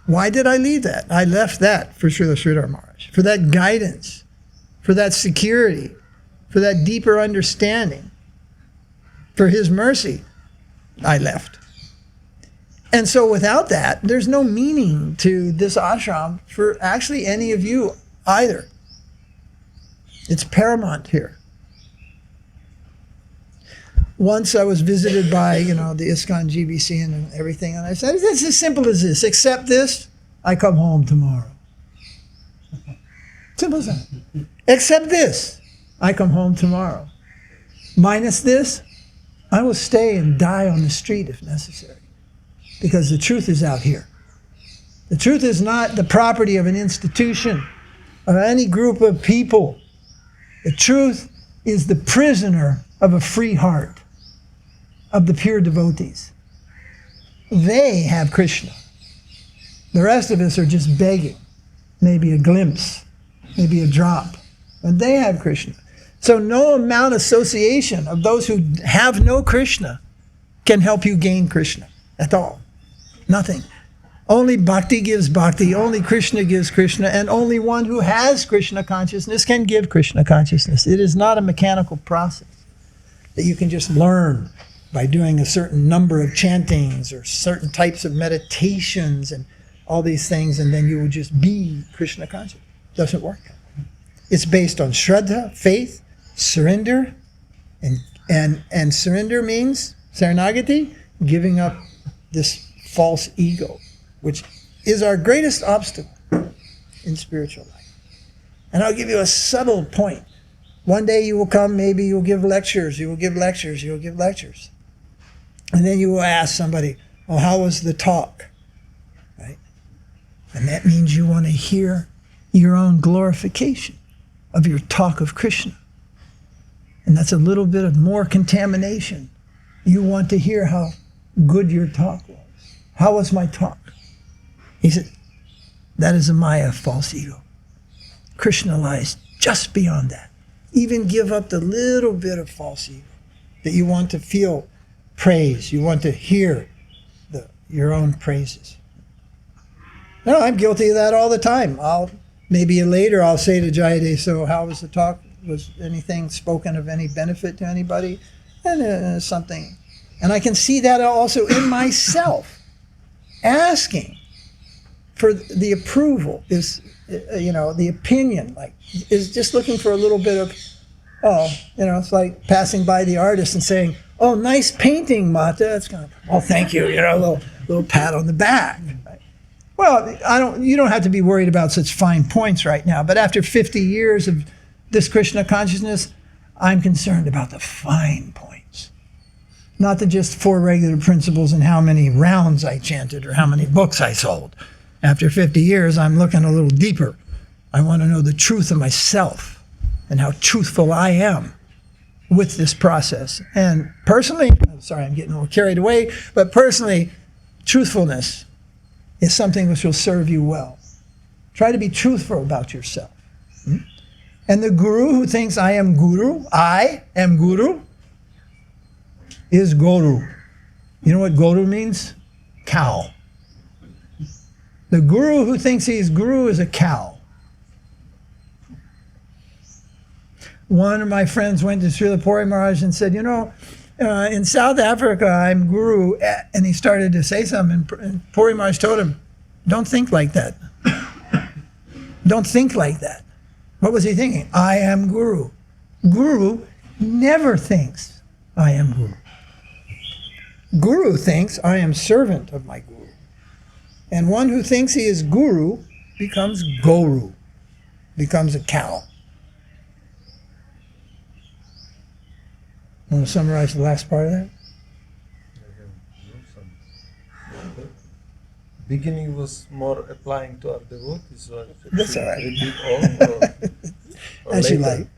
Why did I leave that? I left that for Śrīla Śrīdhara Mahārāja, for that guidance, for that security, for that deeper understanding, for his mercy. I left. And so without that, there's no meaning to this ashram for actually any of you either. It's paramount here. Once I was visited by, the Iskcon GBC and everything, and I said, it's as simple as this. Accept this, I come home tomorrow. Simple as that. Accept this, I come home tomorrow. Minus this, I will stay and die on the street if necessary. Because the truth is out here. The truth is not the property of an institution, of any group of people. The truth is the prisoner of a free heart, of the pure devotees. They have Krishna. The rest of us are just begging. Maybe a glimpse, maybe a drop. But they have Krishna. So no amount of association of those who have no Krishna can help you gain Krishna at all. Nothing. Only bhakti gives bhakti, only Krishna gives Krishna, and only one who has Krishna consciousness can give Krishna consciousness. It is not a mechanical process that you can just learn by doing a certain number of chantings or certain types of meditations and all these things, and then you will just be Krishna conscious. It doesn't work. It's based on shraddha, faith, surrender, and surrender means saranagati, giving up this false ego, which is our greatest obstacle in spiritual life. And I'll give you a subtle point. One day you will come, maybe you'll give lectures, you'll give lectures. And then you will ask somebody, oh, how was the talk? Right? And that means you want to hear your own glorification of your talk of Krishna. And that's a little bit of more contamination. You want to hear how good your talk was. How was my talk? He said, that is a māyā, false ego. Krishna lies just beyond that. Even give up the little bit of false ego that you want to feel praise. You want to hear your own praises. No, I'm guilty of that all the time. Maybe later I'll say to Jayade, so how was the talk? Was anything spoken of any benefit to anybody? And something. And I can see that also in myself. Asking for the approval is, the opinion, is just looking for a little bit of, it's like passing by the artist and saying, oh, nice painting, Mata. It's kind of, oh, thank you, a little pat on the back. Right? Well, you don't have to be worried about such fine points right now, but after 50 years of this Krishna consciousness, I'm concerned about the fine points. Not the just 4 regular principles and how many rounds I chanted or how many books I sold. After 50 years, I'm looking a little deeper. I want to know the truth of myself and how truthful I am with this process. And personally, I'm sorry, I'm getting a little carried away, but personally, truthfulness is something which will serve you well. Try to be truthful about yourself. And the guru who thinks I am guru, is guru. You know what guru means? Cow. The guru who thinks he's guru is a cow. One of my friends went to Śrīla Mahārāja and said, in South Africa, I'm guru, and he started to say something, and Puri Maharaj told him, don't think like that. Don't think like that. What was he thinking? I am guru. Guru never thinks I am guru. Guru thinks I am servant of my guru. And one who thinks he is guru becomes goru, becomes a cow. Want to summarize the last part of that? Beginning was more applying to our devotees, so That's all right. repeat all, or As you later. like.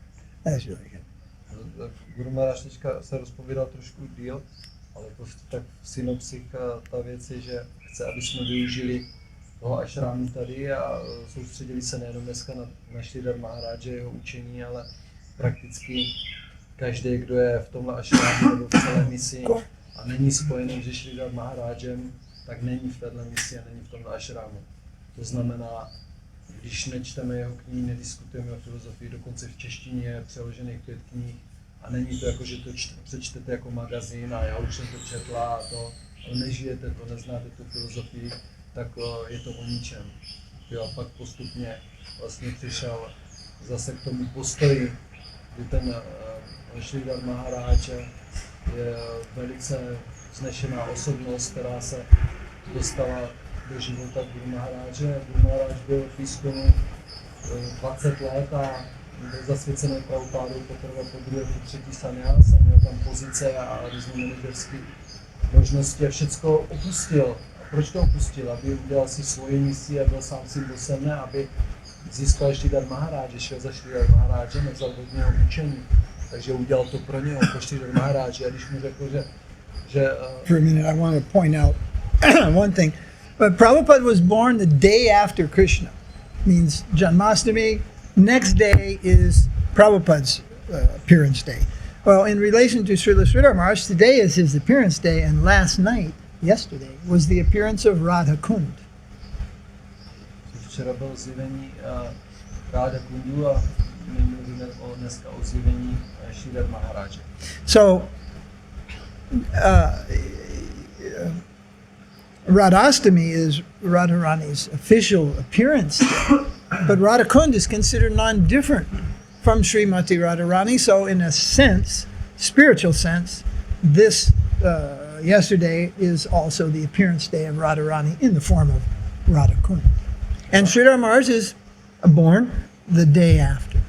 As you like. Guru Maharaj teďka se rozpovídal trošku díl, ale prostě tak v synopsích ta věc je, že chce, aby jsme využili toho ašrámu tady a soustředili se nejenom dneska na Śrīdhara Mahārāja, jeho učení, ale prakticky každý, kdo je v tomhle ašrámu nebo v celé misi a není spojený se Śrīdhara Mahārájem, tak není v této misi a není v tomhle ašrámu. To znamená, když nečteme jeho knihy, nediskutujeme o filozofii, dokonce v češtině je přeložených 5 knih a není to jako, že to přečtete jako magazín a já už jsem to četla a to, ale nežijete to, neznáte tu filozofii, tak je to o ničem. Jo, a pak postupně vlastně přišel zase k tomu postoji, kdy ten Śrīdhara Mahārāja je velice vznešená osobnost, která se dostala do života Guru Mahāráže. Guru Mahārāja byl v Iskconu 20 let a byl zasvěcený Prabhupádou poprvé, po druhé, po třetí sannyás a měl tam pozice a různé manažerské možnosti a všecko opustil. A proč to opustil? Aby udělal si svoji misi a byl sám svým bosem, ne aby získal Śrīdhara Mahārāja, šel za Śrīdhara Mahārāja, nevzal od něho učení. Takže udělal to pro něho, pro Śrīdhara Mahārāja. A když mu řekl, že For a minute, I want to point out one thing. But Prabhupada was born the day after Krishna. Means Janmashtami. Next day is Prabhupada's appearance day. Well, in relation to Śrīla Śrīdhara Mahārāja, today is his appearance day, and last night, yesterday, was the appearance of Rādhā-kuṇḍa. Včera bylo zjevení Rādhā-kuṇḍu a my mluvíme dneska o zjevení Śrīdhara Mahārāja. So, Radhāstami is Rādhārāṇi's official appearance day, but Rādhā-kuṇḍa is considered non-different from Srimati Rādhārāṇi. So, in a sense, spiritual sense, this yesterday is also the appearance day of Rādhārāṇi in the form of Rādhā-kuṇḍa. And Śrīdhara Mahārāja is born the day after.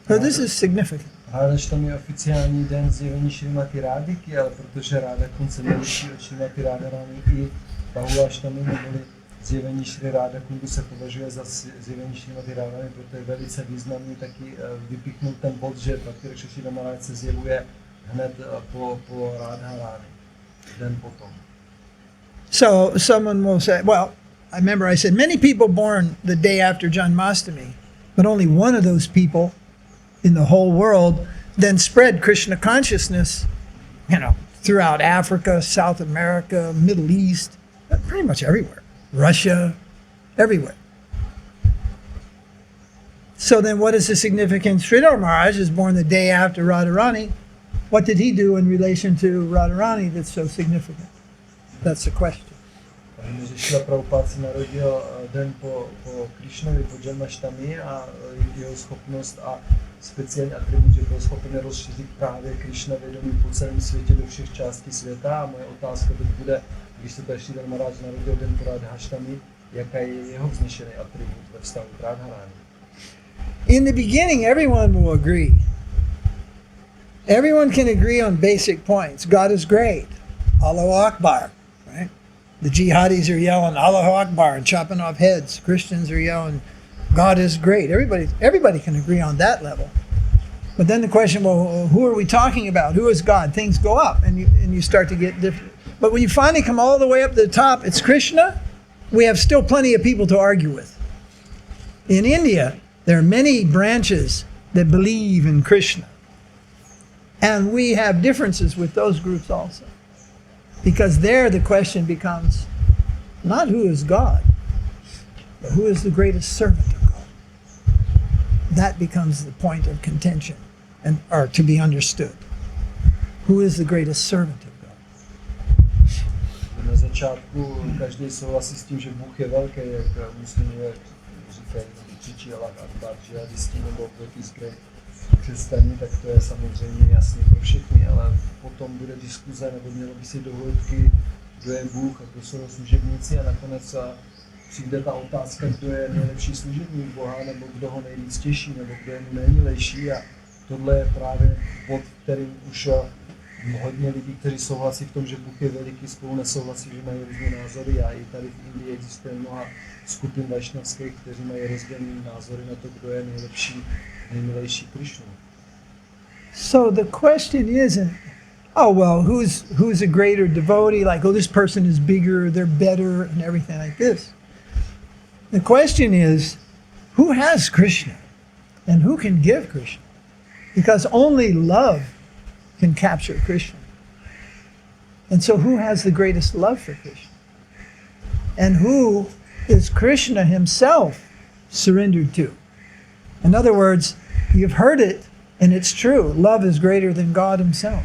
So this is significant. Rādhāštami je oficiální den zjevení Šrimati Rádiky, ale protože Rādha-kuṇḍa se neliší od Šrimati Rādhārāṇi i Bahulāštami neboli zjevení Šri Rādha-kuṇḍa se považuje za zjevení Šrimati Rādhārāṇi, proto je velice významný taky vypíchnout ten bod, že Bhakti Śrīla Mahārāja se zjevuje hned po Rādhārāṇi, den potom. So someone will say, well, I remember I said many people born the day after Janmashtami, but only one of those people in the whole world then spread Krishna consciousness, throughout Africa, South America, Middle East, pretty much everywhere, Russia, everywhere. So then what is the significance? Śrīdhara Mahārāja is born the day after Rādhārāṇi. What did he do in relation to Rādhārāṇi that's so significant? That's the question. Že Śrīla Prabhupáda se narodil den po Krišnovi, po Janmashtami a jeho schopnost a speciální atribut, že byl schopen rozšířit právě Krišna vědomí po celém světě do všech částí světa. A moje otázka teď bude, když se tady Śrīdhara Mahārāja narodil den po Rādhāštami, jaká je jeho vznešený atribut ve vztahu k Rādhārāṇi. In the beginning, everyone will agree. Everyone can agree on basic points. God is great. Allahu Akbar. Right? The jihadis are yelling Allahu Akbar and chopping off heads. Christians are yelling God is great. Everybody can agree on that level. But then the question, well, who are we talking about? Who is God? Things go up and you start to get different. But when you finally come all the way up to the top, it's Krishna. We have still plenty of people to argue with. In India, there are many branches that believe in Krishna. And we have differences with those groups also. Because there the question becomes not who is God, but who is the greatest servant of God. That becomes the point of contention, or to be understood. Who is the greatest servant of God? Na začátku každý souhlasí s tím, že Bůh je velký, jak muslimové říkají, křičí Allah Akbar, džihadisti nebo protizkré křesťané, tak to je samozřejmě jasné pro všechny, ale potom bude diskuze, nebo mělo by si dohloubky, kdo je Bůh a kdo jsou služebníci a nakonec přijde ta otázka, kdo je nejlepší služebník Boha, nebo kdo ho nejvíc těší, nebo kdo je nejmilejší a tohle je právě bod, kterým už hodně lidí, kteří souhlasí v tom, že Bůh je veliký, spolu nesouhlasí, že mají různé názory a i tady v Indii existuje mnoha skupin vaišňavských, kteří mají rozdílné názory na to, kdo je nejlepší, nejmilejší Krišnu. So the question isn't, oh well, who's a greater devotee, like, oh, this person is bigger, they're better, and everything like this. The question is, who has Krishna and who can give Krishna? Because only love can capture Krishna. And so who has the greatest love for Krishna? And who is Krishna himself surrendered to? In other words, you've heard it and it's true. Love is greater than God himself.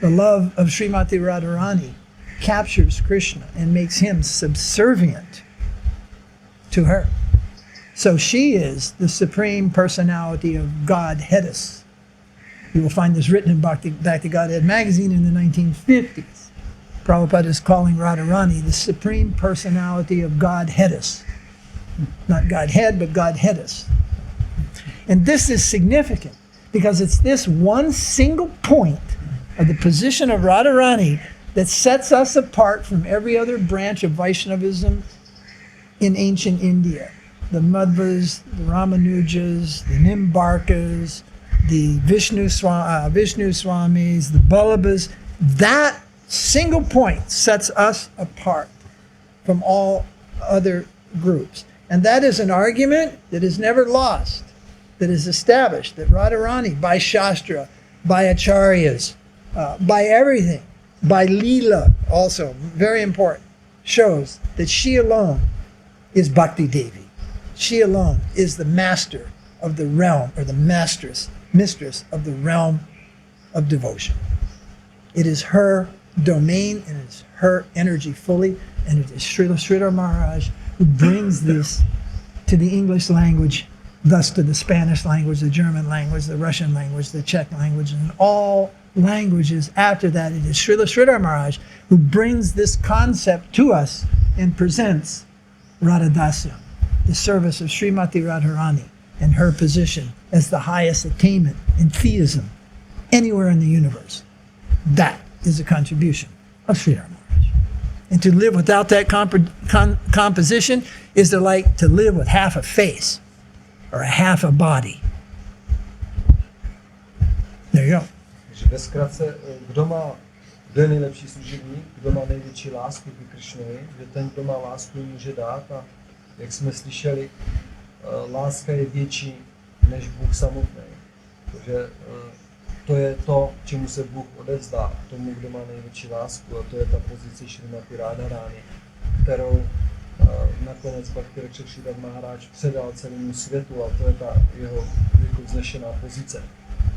The love of Srimati Rādhārāṇi captures Krishna and makes him subservient to her. So she is the supreme personality of Godheadess. You will find this written in Back to Godhead magazine in the 1950s. Prabhupada is calling Rādhārāṇi the supreme personality of Godheadess. Not Godhead, but Godheadess. And this is significant because it's this one single point of the position of Rādhārāṇi that sets us apart from every other branch of Vaishnavism in ancient India. The Madhvas, the Ramanujas, the Nimbarkas, the Vishnu Swamis, the Ballabhas. That single point sets us apart from all other groups. And that is an argument that is never lost, that is established, that Rādhārāṇi, by Shastra, by Acharyas, by everything, by Leela also, very important, shows that she alone is Bhakti Devi. She alone is the master of the realm, or the mistress of the realm of devotion. It is her domain and it's her energy fully, and it is Śrīla Śrīdhara Mahārāja who brings this to the English language, thus to the Spanish language, the German language, the Russian language, the Czech language, and all languages after that. It is Śrīla Śrīdhara Mahārāja who brings this concept to us and presents Radha-dasyam, the service of Srimati Rādhārāṇi and her position as the highest attainment in theism anywhere in the universe. That is a contribution of Śrīdhara Mahārāja. And to live without that composition is to like to live with half a face or a half a body. There you go. Ve zkratce, kdo je nejlepší služebník, kdo má největší lásku k Krišnovi, že ten, kdo má lásku, může dát a jak jsme slyšeli, láska je větší než Bůh samotný. Takže to je to, čemu se Bůh odevzdá, tomu, kdo má největší lásku, a to je ta pozice Šrimati Rādhārāṇi, kterou nakonec Bhakti Śrīla Mahārāja předal celému světu, a to je ta jeho vznešená pozice.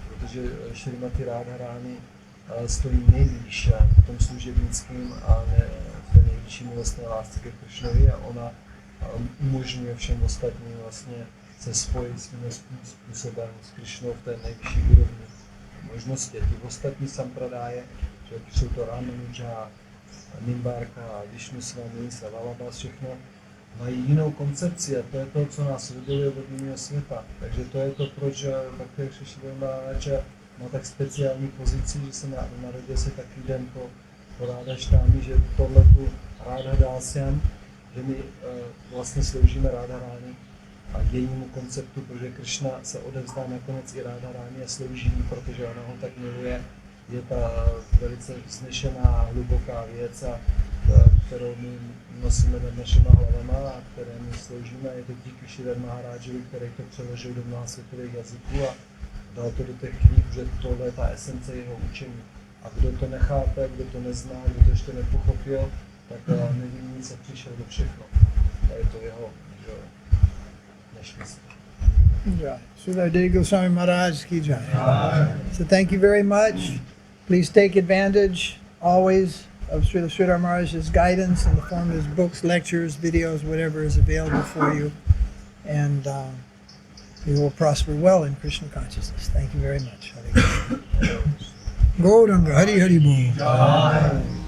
Protože Šrimati Rādhārāṇi stojí nejvýš v tom služebnickém a v té nejvyšší milostné lásce ke Krišnovi, a ona umožňuje všem ostatním vlastně se spojit svým způsobem s Krišnou v té nejvyšší úrovni možnosti. Ty ostatní sampradáje, že jsou to Ramanuja, Nimbarka, Vishnu Swami, Vallabhas, všechno, mají jinou koncepci a to je to, co nás odděluje od jiného světa. Takže to je to, proč Bhakti Śrīla Mahārāja má tak speciální pozici, že se narodil se takový den po Rādhārāṇi, že tohletu Rādhā-dásyam, že my vlastně sloužíme Rādhārāṇi a jejímu konceptu, protože Krishna se odevzdá nakonec i Rādhārāṇi a slouží jí, protože ona ho tak miluje. Je ta velice vznešená, hluboká věc, kterou my nosíme nad našima hlavama a které my sloužíme. Je to díky Śrīla Mahārājovi, který to přeložil do mnoha světových jazyků a dal to do těch knih, že tohle je ta esence jeho učení. A kdo to nechápe, kdo to nezná, kdo to ještě nepochopil, tak neví nic a přišel do všechno. A je to jeho neštěstí. Jai. Srila Gosvāmī Maharaj ki jai. So thank you very much. Please take advantage always of Śrīla Śrīdhara Mahārāja's guidance in the form of his books, lectures, videos, whatever is available for you. And you will prosper well in Krishna consciousness. Thank you very much. Hare Krishna. Gauranga, Hari Hari Bol.